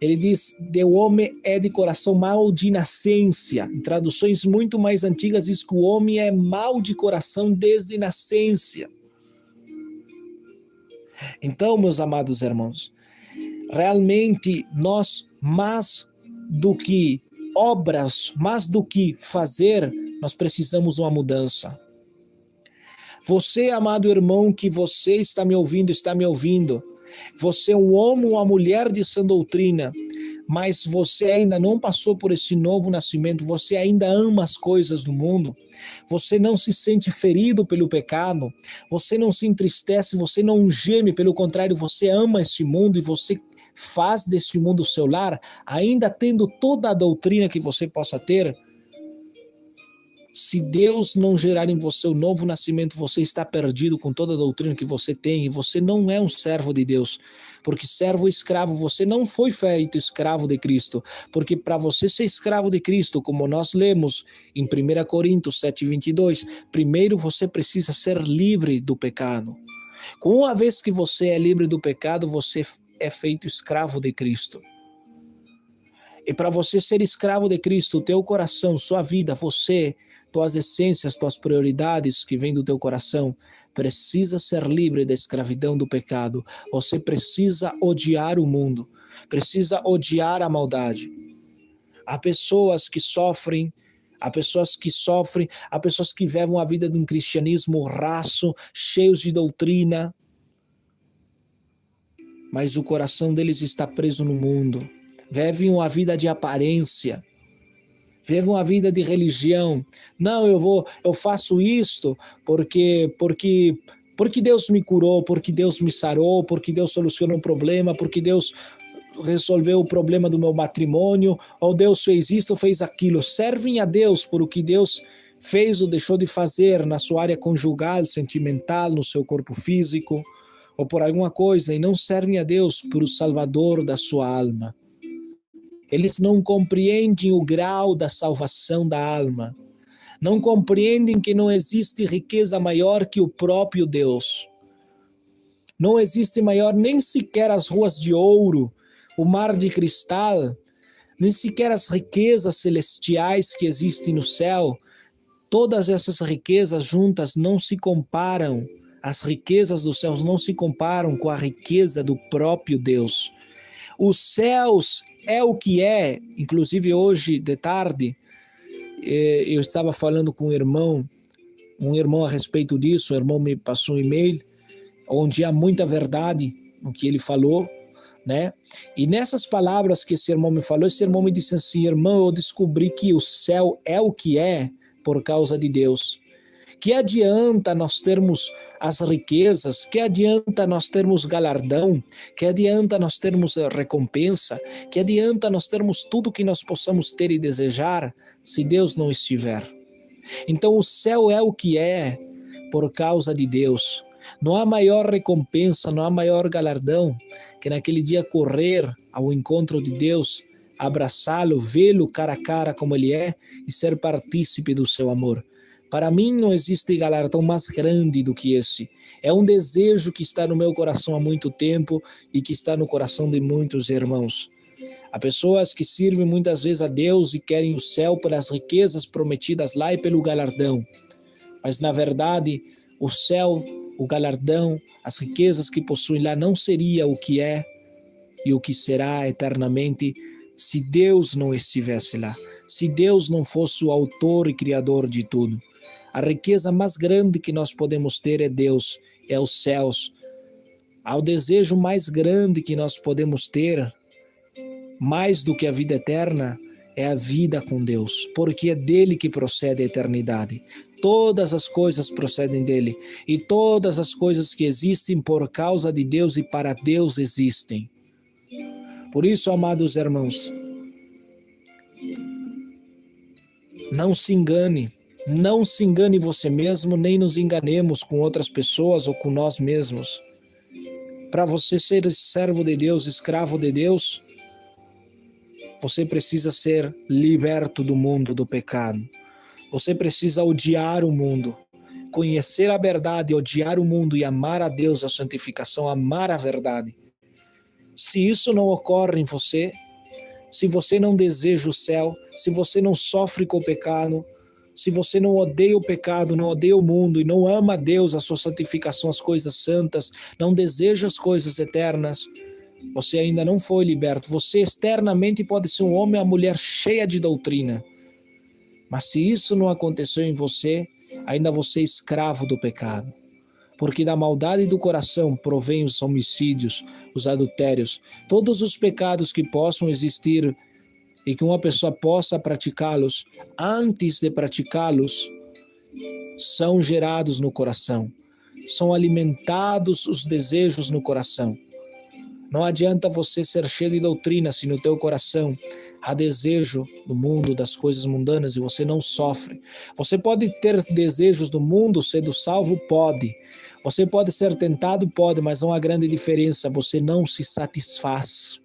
ele diz que o homem é de coração mau de nascença. Em traduções muito mais antigas diz que o homem é mau de coração desde nascença. Então, meus amados irmãos, realmente nós, mais do que obras, mais do que fazer, nós precisamos de uma mudança. Você, amado irmão, que você está me ouvindo, você é um homem ou uma mulher de sã doutrina, mas você ainda não passou por esse novo nascimento, você ainda ama as coisas do mundo, você não se sente ferido pelo pecado, você não se entristece, você não geme, pelo contrário, você ama este mundo e você faz deste mundo o seu lar, ainda tendo toda a doutrina que você possa ter. Se Deus não gerar em você o novo nascimento, você está perdido com toda a doutrina que você tem, e você não é um servo de Deus, porque servo e escravo, você não foi feito escravo de Cristo, porque para você ser escravo de Cristo, como nós lemos em 1 Coríntios 7:22, primeiro você precisa ser livre do pecado. Com uma vez que você é livre do pecado, você é feito escravo de Cristo. E para você ser escravo de Cristo, o teu coração, sua vida, você, tuas essências, tuas prioridades que vêm do teu coração, precisa ser livre da escravidão do pecado. Você precisa odiar o mundo, precisa odiar a maldade. Há pessoas que sofrem, há pessoas que vivem a vida de um cristianismo raso, cheios de doutrina, mas o coração deles está preso no mundo. Vivem uma vida de aparência, vivem uma vida de religião. Não, eu faço isto porque Deus me curou, porque Deus me sarou, porque Deus solucionou um problema, porque Deus resolveu o problema do meu matrimônio, ou Deus fez isto, ou fez aquilo. Servem a Deus por o que Deus fez ou deixou de fazer na sua área conjugal, sentimental, no seu corpo físico, ou por alguma coisa, e não servem a Deus por o Salvador da sua alma. Eles não compreendem o grau da salvação da alma. Não compreendem que não existe riqueza maior que o próprio Deus. Não existe maior nem sequer as ruas de ouro, o mar de cristal, nem sequer as riquezas celestiais que existem no céu. Todas essas riquezas juntas não se comparam. As riquezas dos céus não se comparam com a riqueza do próprio Deus. Os céus é o que é. Inclusive hoje de tarde eu estava falando com um irmão a respeito disso. O irmão me passou um e-mail onde há muita verdade no que ele falou, né? E nessas palavras que esse irmão me falou, esse irmão me disse assim: irmão, eu descobri que o céu é o que é por causa de Deus. Que adianta nós termos as riquezas, que adianta nós termos galardão, que adianta nós termos recompensa, que adianta nós termos tudo que nós possamos ter e desejar, se Deus não estiver. Então o céu é o que é por causa de Deus. Não há maior recompensa, não há maior galardão que naquele dia correr ao encontro de Deus, abraçá-lo, vê-lo cara a cara como ele é e ser partícipe do seu amor. Para mim não existe galardão mais grande do que esse. É um desejo que está no meu coração há muito tempo e que está no coração de muitos irmãos. Há pessoas que servem muitas vezes a Deus e querem o céu pelas riquezas prometidas lá e pelo galardão. Mas na verdade, o céu, o galardão, as riquezas que possuem lá não seria o que é e o que será eternamente se Deus não estivesse lá, se Deus não fosse o autor e criador de tudo. A riqueza mais grande que nós podemos ter é Deus, é os céus. O desejo mais grande que nós podemos ter, mais do que a vida eterna, é a vida com Deus, porque é dele que procede a eternidade. Todas as coisas procedem dele, e todas as coisas que existem por causa de Deus e para Deus existem. Por isso, amados irmãos, não se engane você mesmo, nem nos enganemos com outras pessoas ou com nós mesmos. Para você ser servo de Deus, escravo de Deus, você precisa ser liberto do mundo, do pecado. Você precisa odiar o mundo, conhecer a verdade, odiar o mundo e amar a Deus, a santificação, amar a verdade. Se isso não ocorre em você, se você não deseja o céu, se você não sofre com o pecado, se você não odeia o pecado, não odeia o mundo e não ama a Deus, a sua santificação, as coisas santas, não deseja as coisas eternas, você ainda não foi liberto. Você externamente pode ser um homem ou uma mulher cheia de doutrina, mas se isso não aconteceu em você, ainda você é escravo do pecado. Porque da maldade do coração provém os homicídios, os adultérios, todos os pecados que possam existir e que uma pessoa possa praticá-los, antes de praticá-los, são gerados no coração, são alimentados os desejos no coração. Não adianta você ser cheio de doutrina se no teu coração há desejo do mundo, das coisas mundanas, e você não sofre. Você pode ter desejos do mundo, sendo salvo? Pode. Você pode ser tentado? Pode, mas há uma grande diferença, você não se satisfaz.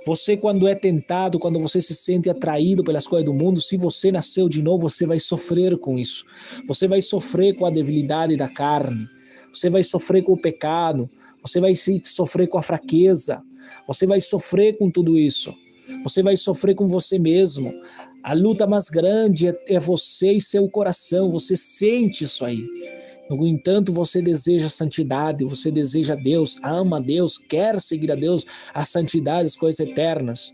Você, quando é tentado, quando você se sente atraído pelas coisas do mundo, se você nasceu de novo, você vai sofrer com isso. Você vai sofrer com a debilidade da carne. Você vai sofrer com o pecado. Você vai sofrer com a fraqueza. Você vai sofrer com tudo isso. Você vai sofrer com você mesmo. A luta mais grande é você e seu coração. Você sente isso aí. No entanto, você deseja santidade, você deseja Deus, ama a Deus, quer seguir a Deus, a santidade, as coisas eternas.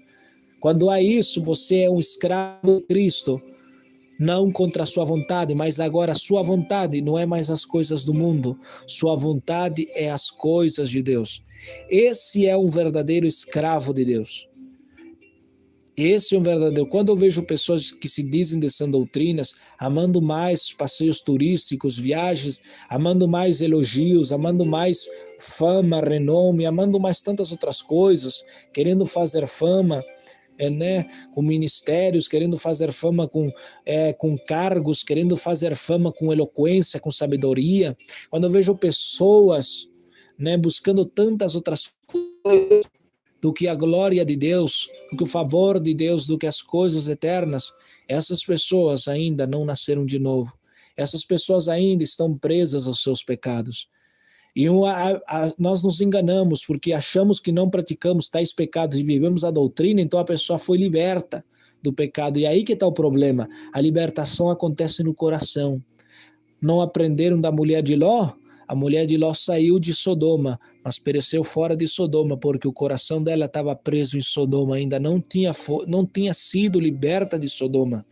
Quando há isso, você é um escravo de Cristo, não contra a sua vontade, mas agora a sua vontade não é mais as coisas do mundo, sua vontade é as coisas de Deus. Esse é um verdadeiro escravo de Deus. Esse é um verdadeiro. Quando eu vejo pessoas que se dizem de sã doutrinas, amando mais passeios turísticos, viagens, amando mais elogios, amando mais fama, renome, amando mais tantas outras coisas, querendo fazer fama, com ministérios, querendo fazer fama com cargos, querendo fazer fama com eloquência, com sabedoria. Quando eu vejo pessoas buscando tantas outras coisas, do que a glória de Deus, do que o favor de Deus, do que as coisas eternas, essas pessoas ainda não nasceram de novo. Essas pessoas ainda estão presas aos seus pecados. E nós nos enganamos porque achamos que não praticamos tais pecados e vivemos a doutrina, então a pessoa foi liberta do pecado. E aí que está o problema. A libertação acontece no coração. Não aprenderam da mulher de Ló? A mulher de Ló saiu de Sodoma, mas pereceu fora de Sodoma, porque o coração dela estava preso em Sodoma, ainda não tinha sido liberta de Sodoma.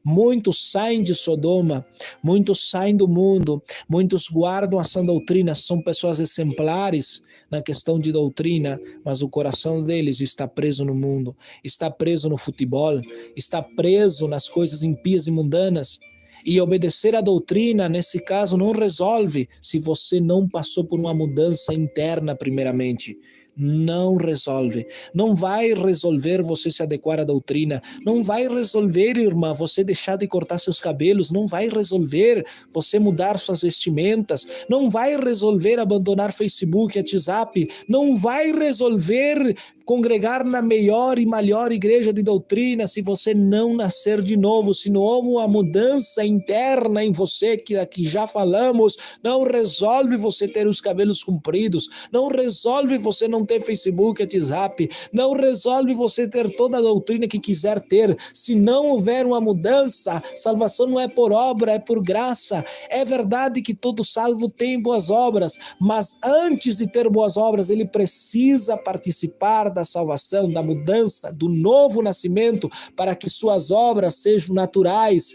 Muitos saem de Sodoma, muitos saem do mundo, muitos guardam a sã doutrina, são pessoas exemplares na questão de doutrina, mas o coração deles está preso no mundo, está preso no futebol, está preso nas coisas impias e mundanas. E obedecer à doutrina, nesse caso, não resolve se você não passou por uma mudança interna primeiramente. Não resolve. Não vai resolver você se adequar à doutrina. Não vai resolver, irmã, você deixar de cortar seus cabelos. Não vai resolver você mudar suas vestimentas. Não vai resolver abandonar Facebook, WhatsApp. Não vai resolver congregar na melhor e maior igreja de doutrina se você não nascer de novo, se não houve uma mudança interna em você, que aqui já falamos. Não resolve você ter os cabelos compridos, não resolve você não não ter Facebook, WhatsApp, não resolve você ter toda a doutrina que quiser ter. Se não houver uma mudança, salvação não é por obra, é por graça. É verdade que todo salvo tem boas obras, mas antes de ter boas obras, ele precisa participar da salvação, da mudança, do novo nascimento, para que suas obras sejam naturais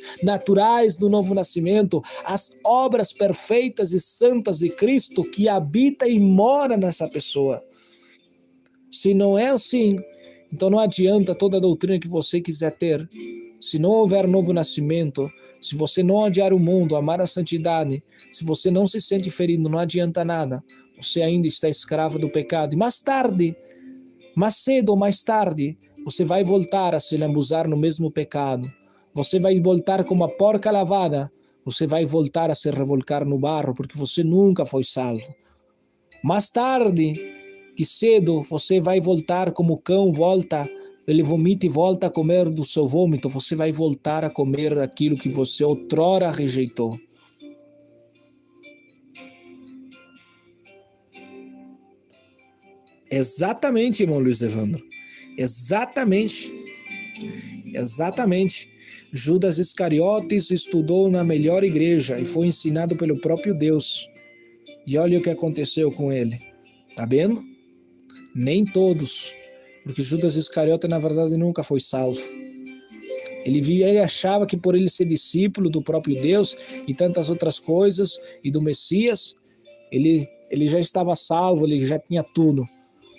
do novo nascimento, as obras perfeitas e santas de Cristo que habita e mora nessa pessoa. Se não é assim, então não adianta toda a doutrina que você quiser ter. Se não houver novo nascimento, se você não odiar o mundo, amar a santidade, se você não se sente ferido, não adianta nada. Você ainda está escravo do pecado. E mais tarde, mais cedo ou mais tarde, você vai voltar a se lambuzar no mesmo pecado. Você vai voltar como a porca lavada. Você vai voltar a se revolcar no barro, porque você nunca foi salvo. Mais tarde que cedo, você vai voltar como o cão volta, ele vomita e volta a comer do seu vômito. Você vai voltar a comer aquilo que você outrora rejeitou. Exatamente, irmão Luiz Evandro. Exatamente. Judas Iscariotes estudou na melhor igreja e foi ensinado pelo próprio Deus. E olha o que aconteceu com ele. Tá vendo? Nem todos. Porque Judas Iscariotes, na verdade, nunca foi salvo. Ele achava que por ele ser discípulo do próprio Deus e tantas outras coisas, e do Messias, ele já estava salvo, ele já tinha tudo.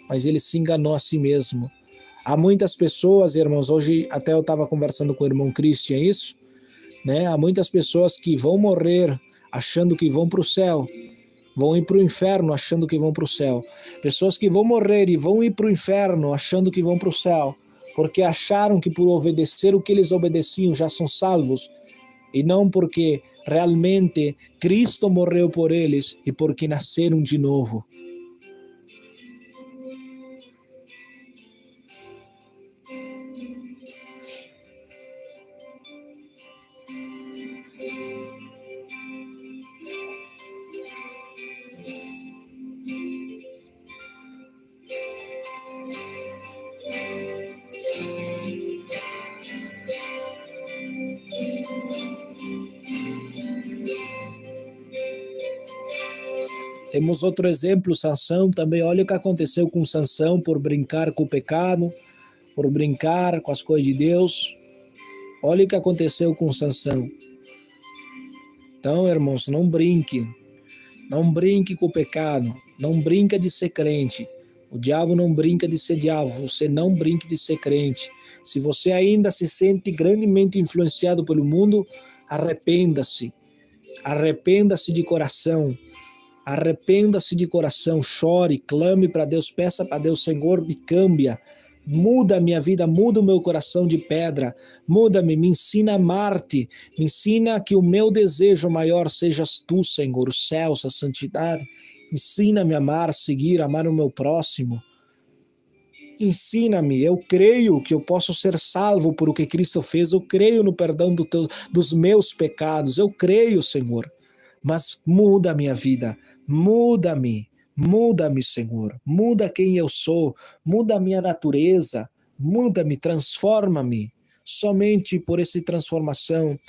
Mas ele se enganou a si mesmo. Há muitas pessoas, irmãos, hoje até eu estava conversando com o irmão Christian isso, né? Há muitas pessoas que vão morrer achando que vão para o céu, vão ir para o inferno achando que vão para o céu. Pessoas que vão morrer e vão ir para o inferno achando que vão para o céu, porque acharam que por obedecer o que eles obedeciam já são salvos, e não porque realmente Cristo morreu por eles e porque nasceram de novo. Temos outro exemplo, Sansão também. Olha o que aconteceu com Sansão por brincar com o pecado, por brincar com as coisas de Deus. Olha o que aconteceu com Sansão. Então, irmãos, não brinque com o pecado, não brinca de ser crente. O diabo não brinca de ser diabo, você não brinque de ser crente. Se você ainda se sente grandemente influenciado pelo mundo, arrependa-se de coração. Arrependa-se de coração, chore, clame para Deus, peça para Deus, Senhor, me cambia, muda a minha vida, muda o meu coração de pedra, muda-me, me ensina a amar-te, me ensina que o meu desejo maior sejas tu, Senhor, os céus, a santidade, ensina-me a amar, seguir, amar o meu próximo, ensina-me, eu creio que eu posso ser salvo por o que Cristo fez, eu creio no perdão dos meus pecados, eu creio, Senhor, mas muda a minha vida, muda-me, Senhor, muda quem eu sou, muda a minha natureza, muda-me, transforma-me. Somente por essa transformação,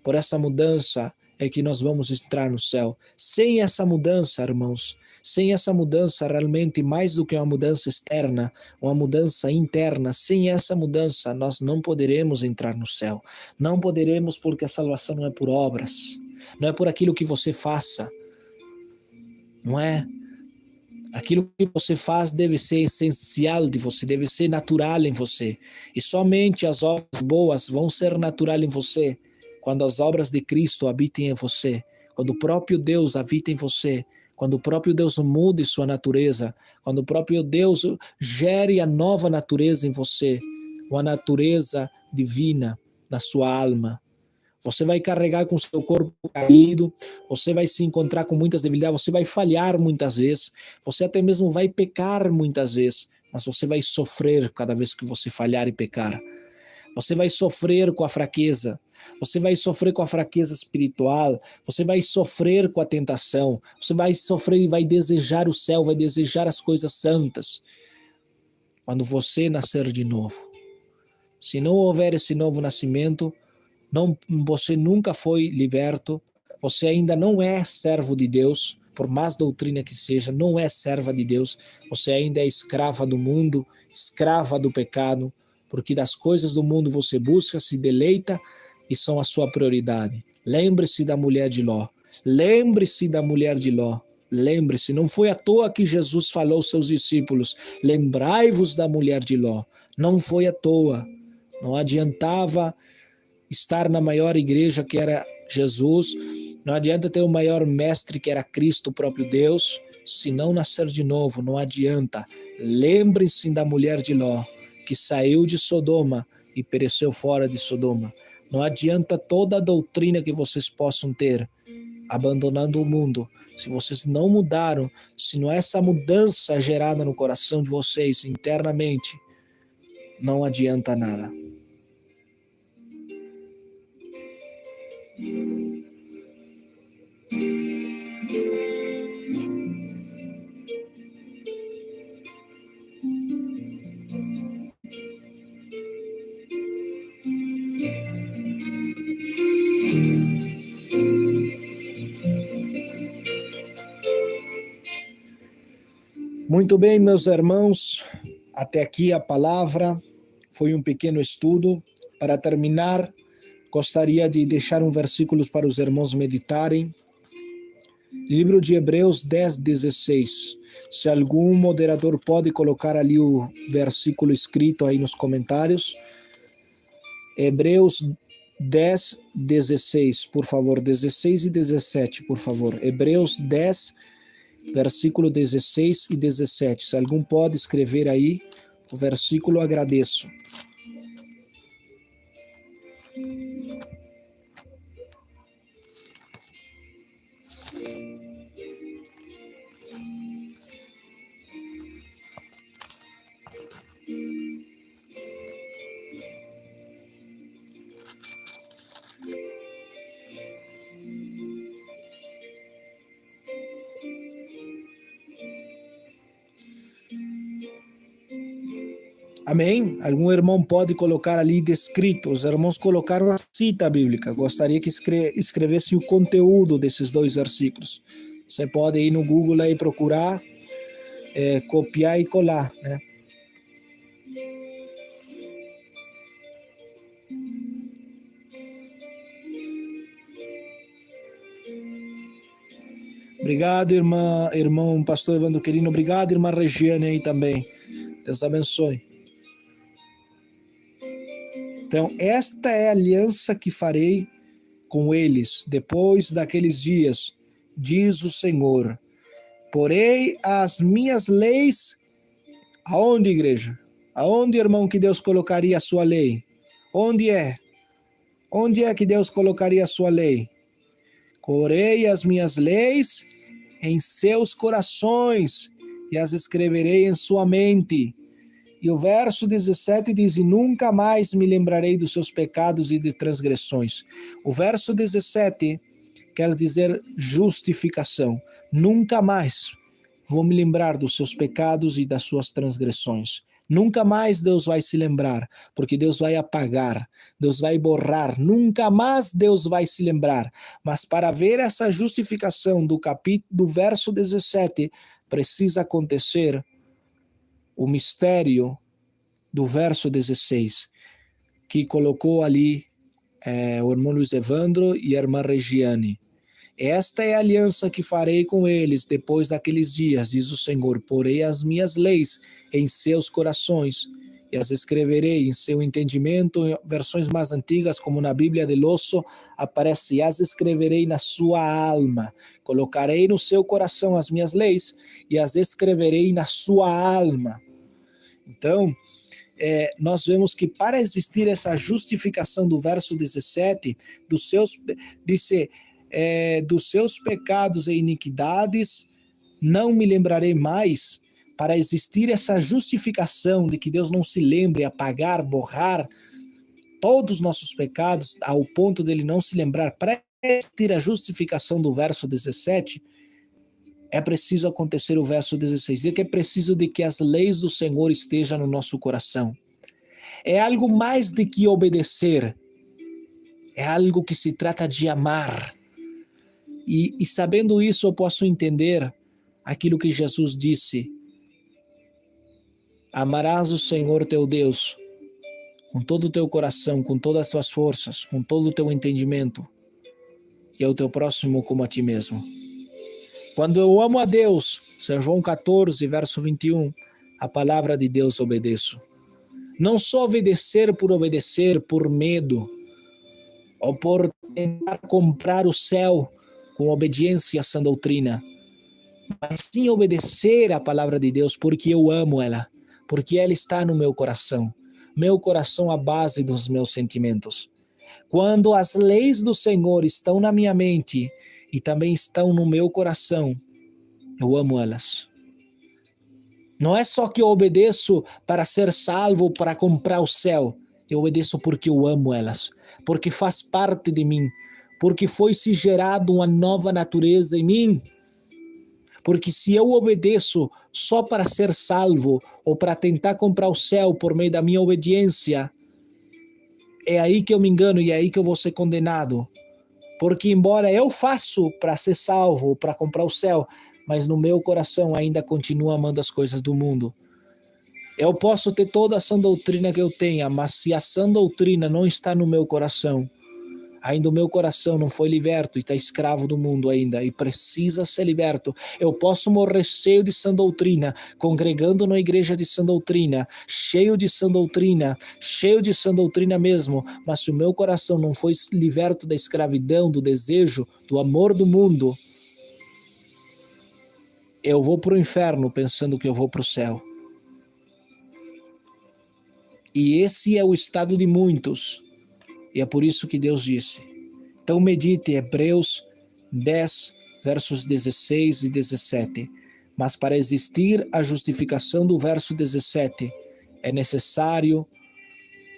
por essa mudança, é que nós vamos entrar no céu. Sem essa mudança, irmãos, sem essa mudança realmente, mais do que uma mudança externa, uma mudança interna, sem essa mudança, nós não poderemos entrar no céu. Não poderemos, porque a salvação não é por obras, não é por aquilo que você faça, não é? Aquilo que você faz deve ser essencial de você, deve ser natural em você. E somente as obras boas vão ser natural em você quando as obras de Cristo habitem em você, quando o próprio Deus habita em você, quando o próprio Deus mude sua natureza, quando o próprio Deus gere a nova natureza em você, uma natureza divina na sua alma. Você vai carregar com seu corpo caído, você vai se encontrar com muitas debilidades, você vai falhar muitas vezes, você até mesmo vai pecar muitas vezes, mas você vai sofrer cada vez que você falhar e pecar. Você vai sofrer com a fraqueza. Você vai sofrer com a fraqueza espiritual. Você vai sofrer com a tentação. Você vai sofrer e vai desejar o céu, vai desejar as coisas santas. Quando você nascer de novo. Se não houver esse novo nascimento, você nunca foi liberto. Você ainda não é servo de Deus. Por mais doutrina que seja, não é serva de Deus. Você ainda é escrava do mundo, escrava do pecado. Porque das coisas do mundo você busca, se deleita e são a sua prioridade. Lembre-se da mulher de Ló. Lembre-se da mulher de Ló. Lembre-se, não foi à toa que Jesus falou aos seus discípulos, lembrai-vos da mulher de Ló. Não foi à toa. Não adiantava estar na maior igreja que era Jesus, não adianta ter o maior mestre que era Cristo, o próprio Deus, se não nascer de novo, não adianta. Lembrem-se da mulher de Ló, que saiu de Sodoma e pereceu fora de Sodoma. Não adianta toda a doutrina que vocês possam ter, abandonando o mundo. Se vocês não mudaram, se não é essa mudança gerada no coração de vocês internamente, não adianta nada. Muito bem, meus irmãos, até aqui a palavra foi um pequeno estudo. Para terminar, gostaria de deixar um versículo para os irmãos meditarem. Livro de Hebreus 10:16. Se algum moderador pode colocar ali o versículo escrito aí nos comentários. Hebreus 10:16, por favor, 16 e 17, por favor. Hebreus 10, versículo 16 e 17. Se algum pode escrever aí o versículo, agradeço. Amém? Algum irmão pode colocar ali descrito. Os irmãos colocaram a cita bíblica. Gostaria que escrevesse o conteúdo desses dois versículos. Você pode ir no Google aí procurar, copiar e colar, né? Obrigado, irmão pastor Evandro Querino. Obrigado, irmã Regiane aí também. Deus abençoe. Então, esta é a aliança que farei com eles depois daqueles dias, diz o Senhor. Porei as minhas leis. Aonde, igreja? Aonde, irmão, que Deus colocaria a sua lei? Onde é? Onde é que Deus colocaria a sua lei? Porei as minhas leis em seus corações e as escreverei em sua mente. E o verso 17 diz, e nunca mais me lembrarei dos seus pecados e de transgressões. O verso 17 quer dizer justificação. Nunca mais vou me lembrar dos seus pecados e das suas transgressões. Nunca mais Deus vai se lembrar, porque Deus vai apagar, Deus vai borrar, nunca mais Deus vai se lembrar. Mas para ver essa justificação do verso 17, precisa acontecer o mistério do verso 16, que colocou ali o irmão Luiz Evandro e a irmã Regiane. Esta é a aliança que farei com eles depois daqueles dias, diz o Senhor. Porei as minhas leis em seus corações e as escreverei em seu entendimento. Em versões mais antigas, como na Bíblia del Osso, aparece, e as escreverei na sua alma. Colocarei no seu coração as minhas leis e as escreverei na sua alma. Então, nós vemos que para existir essa justificação do verso 17, dos seus pecados e iniquidades, não me lembrarei mais. Para existir essa justificação de que Deus não se lembre, apagar, borrar, todos os nossos pecados, ao ponto dele não se lembrar, para ter a justificação do verso 17, é preciso acontecer o verso 16, é que é preciso de que as leis do Senhor estejam no nosso coração. É algo mais do que obedecer, é algo que se trata de amar. E sabendo isso, eu posso entender aquilo que Jesus disse: amarás o Senhor teu Deus com todo o teu coração, com todas as tuas forças, com todo o teu entendimento, e ao teu próximo como a ti mesmo. Quando eu amo a Deus, São João 14, verso 21, a palavra de Deus obedeço. Não só obedecer, por medo, ou por tentar comprar o céu com obediência à sã doutrina, mas sim obedecer à palavra de Deus, porque eu amo ela, porque ela está no meu coração à base dos meus sentimentos. Quando as leis do Senhor estão na minha mente e também estão no meu coração, eu amo elas. Não é só que eu obedeço para ser salvo, para comprar o céu. Eu obedeço porque eu amo elas, porque faz parte de mim, porque foi-se gerado uma nova natureza em mim. Porque se eu obedeço só para ser salvo ou para tentar comprar o céu por meio da minha obediência, é aí que eu me engano e é aí que eu vou ser condenado. Porque embora eu faço para ser salvo, para comprar o céu, mas no meu coração ainda continuo amando as coisas do mundo. Eu posso ter toda a sã doutrina que eu tenha, mas se a sã doutrina não está no meu coração, ainda o meu coração não foi liberto e está escravo do mundo ainda e precisa ser liberto. Eu posso morrer cheio de sã doutrina, congregando na igreja de sã doutrina, cheio de sã doutrina mesmo, mas se o meu coração não foi liberto da escravidão, do desejo, do amor do mundo, eu vou para o inferno pensando que eu vou para o céu. E esse é o estado de muitos. E é por isso que Deus disse. Então medite Hebreus 10, versos 16 e 17. Mas para existir a justificação do verso 17, é necessário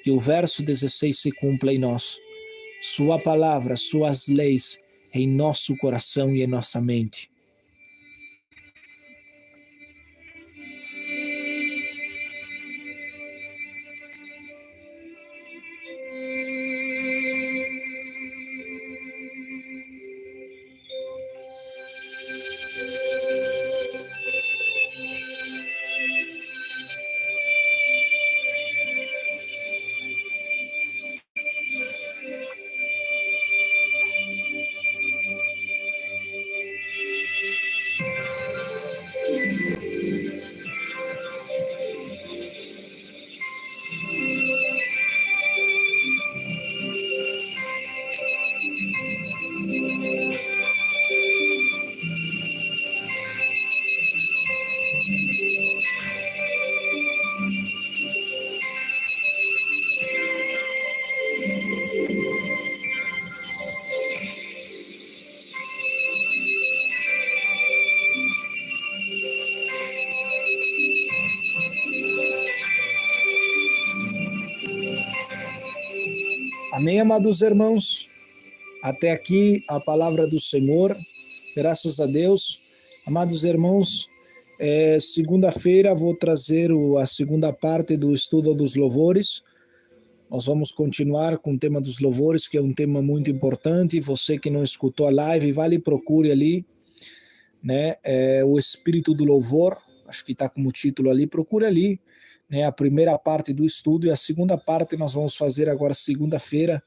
que o verso 16 se cumpra em nós. Sua palavra, suas leis em nosso coração e em nossa mente. Amém, amados irmãos? Até aqui a palavra do Senhor, graças a Deus. Amados irmãos, segunda-feira vou trazer a segunda parte do estudo dos louvores. Nós vamos continuar com o tema dos louvores, que é um tema muito importante. Você que não escutou a live, vale e procure ali, né? O Espírito do Louvor, acho que está como título ali, procure ali, né? A primeira parte do estudo e a segunda parte nós vamos fazer agora segunda-feira,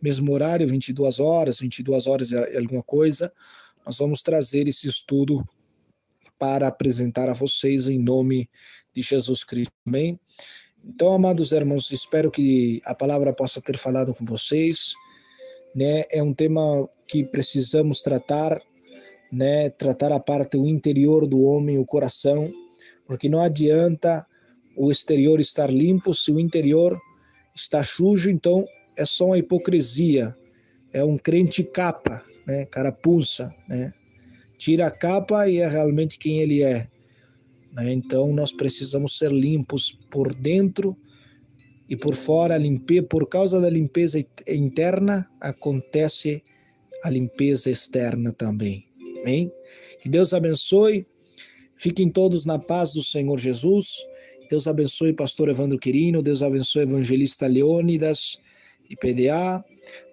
mesmo horário, 22 horas e alguma coisa. Nós vamos trazer esse estudo para apresentar a vocês em nome de Jesus Cristo. Amém? Então, amados irmãos, espero que a palavra possa ter falado com vocês, né? É um tema que precisamos tratar, né? Tratar a parte o interior do homem, o coração, porque não adianta o exterior estar limpo se o interior está sujo. Então é só uma hipocrisia, é um crente capa, né? Carapuça, né? Tira a capa e é realmente quem ele é, né? Então nós precisamos ser limpos por dentro e por fora, por causa da limpeza interna, acontece a limpeza externa também. Amém? Que Deus abençoe. Fiquem todos na paz do Senhor Jesus. Deus abençoe pastor Evandro Quirino. Deus abençoe evangelista Leônidas e PDA.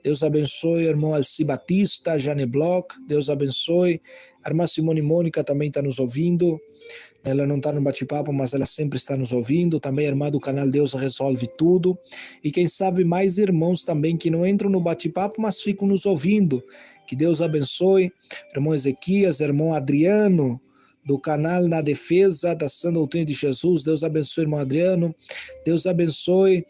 Deus abençoe irmão Alci Batista, Jane Bloch. Deus abençoe. A irmã Simone Mônica também está nos ouvindo. Ela não está no bate-papo, mas ela sempre está nos ouvindo. Também a irmã do canal Deus Resolve Tudo. E quem sabe mais irmãos também que não entram no bate-papo, mas ficam nos ouvindo. Que Deus abençoe. Irmão Ezequias, irmão Adriano, do canal Na Defesa da Sã Doutrina de Jesus. Deus abençoe, irmão Adriano. Deus abençoe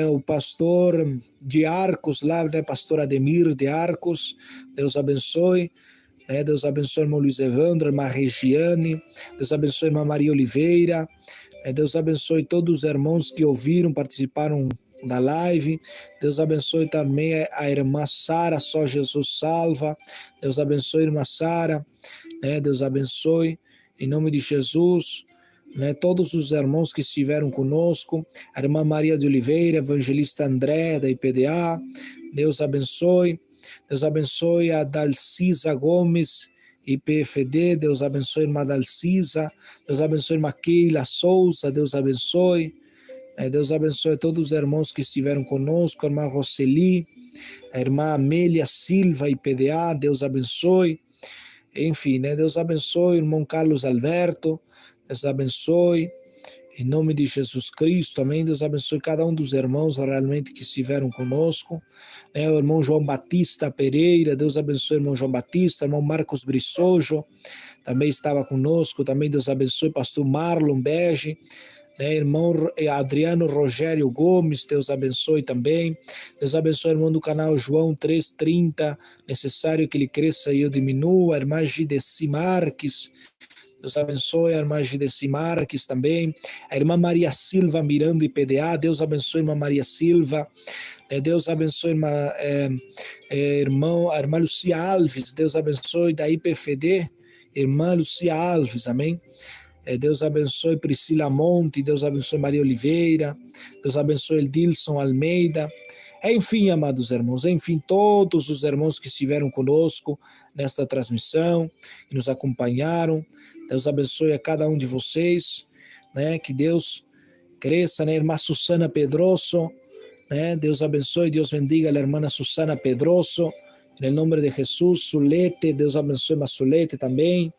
o pastor de Arcos, lá, né, pastor Ademir de Arcos. Deus abençoe. Deus abençoe, irmão Luiz Evandro, irmã Regiane. Deus abençoe, irmã Maria Oliveira. Deus abençoe todos os irmãos que ouviram, participaram da live. Deus abençoe também a irmã Sara, Só Jesus Salva. Deus abençoe, irmã Sara. Deus abençoe, em nome de Jesus, todos os irmãos que estiveram conosco. A irmã Maria de Oliveira, evangelista André, da IPDA. Deus abençoe. Deus abençoe a Dalcisa Gomes, IPFD. Deus abençoe a irmã Dalcisa. Deus abençoe a irmã Keila Souza. Deus abençoe. Deus abençoe a todos os irmãos que estiveram conosco. A irmã Roseli, a irmã Amélia Silva, IPDA. Deus abençoe. Enfim, Deus abençoe o irmão Carlos Alberto. Deus abençoe. Em nome de Jesus Cristo, amém. Deus abençoe cada um dos irmãos realmente que estiveram conosco. O irmão João Batista Pereira, Deus abençoe o irmão João Batista. O irmão Marcos Brissojo também estava conosco. Também Deus abençoe o pastor Marlon Bege. Irmão Adriano Rogério Gomes, Deus abençoe também. Deus abençoe o irmão do canal João 330, necessário que ele cresça e eu diminua. A irmã Gideci Marques, Deus abençoe a irmã Gideci Marques também. A irmã Maria Silva Miranda e PDA, Deus abençoe a irmã Maria Silva. Deus abençoe a irmã Lucia Alves, Deus abençoe da IPFD, irmã Lucia Alves, amém. Deus abençoe Priscila Monte, Deus abençoe Maria Oliveira, Deus abençoe Edilson Almeida. Enfim, amados irmãos, enfim, todos os irmãos que estiveram conosco nesta transmissão, que nos acompanharam. Deus abençoe a cada um de vocês, que Deus cresça, irmã Susana Pedroso, Deus abençoe, Deus bendiga a irmã Susana Pedroso, em nome de Jesus. Sulete, Deus abençoe a Sulete também.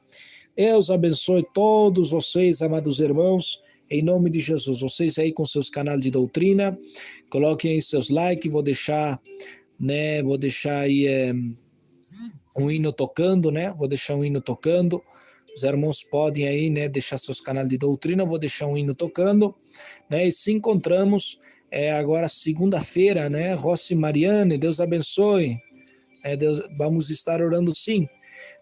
Deus abençoe todos vocês, amados irmãos, em nome de Jesus. Vocês aí com seus canais de doutrina, coloquem aí seus likes. Vou deixar aí um hino tocando, Vou deixar um hino tocando. Os irmãos podem aí, deixar seus canais de doutrina. Vou deixar um hino tocando, E se encontramos agora segunda-feira, Rossi Mariane, Deus abençoe. Vamos estar orando sim.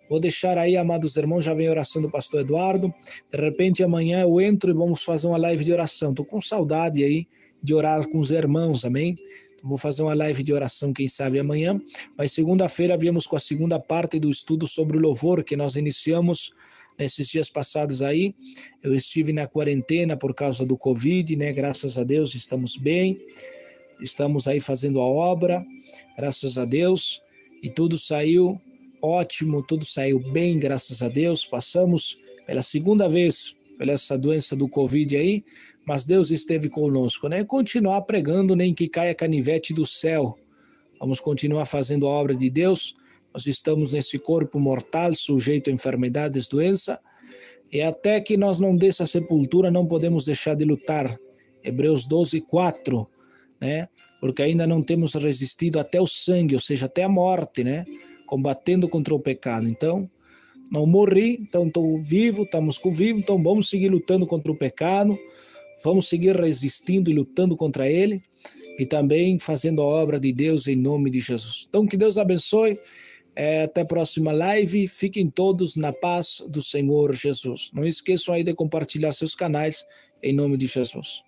Vou deixar aí, amados irmãos, já vem a oração do pastor Eduardo. De repente, amanhã eu entro e vamos fazer uma live de oração. Estou com saudade aí de orar com os irmãos, amém? Então, vou fazer uma live de oração, quem sabe amanhã. Mas segunda-feira viemos com a segunda parte do estudo sobre o louvor que nós iniciamos nesses dias passados aí. Eu estive na quarentena por causa do Covid, Graças a Deus estamos bem. Estamos aí fazendo a obra, graças a Deus. E tudo saiu ótimo, tudo saiu bem, graças a Deus. Passamos pela segunda vez pela essa doença do Covid aí, mas Deus esteve conosco, Continuar pregando, nem que caia canivete do céu. Vamos continuar fazendo a obra de Deus. Nós estamos nesse corpo mortal, sujeito a enfermidades, doença, e até que nós não desça a sepultura, não podemos deixar de lutar. Hebreus 12:4, Porque ainda não temos resistido até o sangue, ou seja, até a morte, Combatendo contra o pecado. Então, não morri, então estou vivo, estamos vivo, então vamos seguir lutando contra o pecado, vamos seguir resistindo e lutando contra ele, e também fazendo a obra de Deus em nome de Jesus. Então, que Deus abençoe, até a próxima live, fiquem todos na paz do Senhor Jesus. Não esqueçam aí de compartilhar seus canais, em nome de Jesus.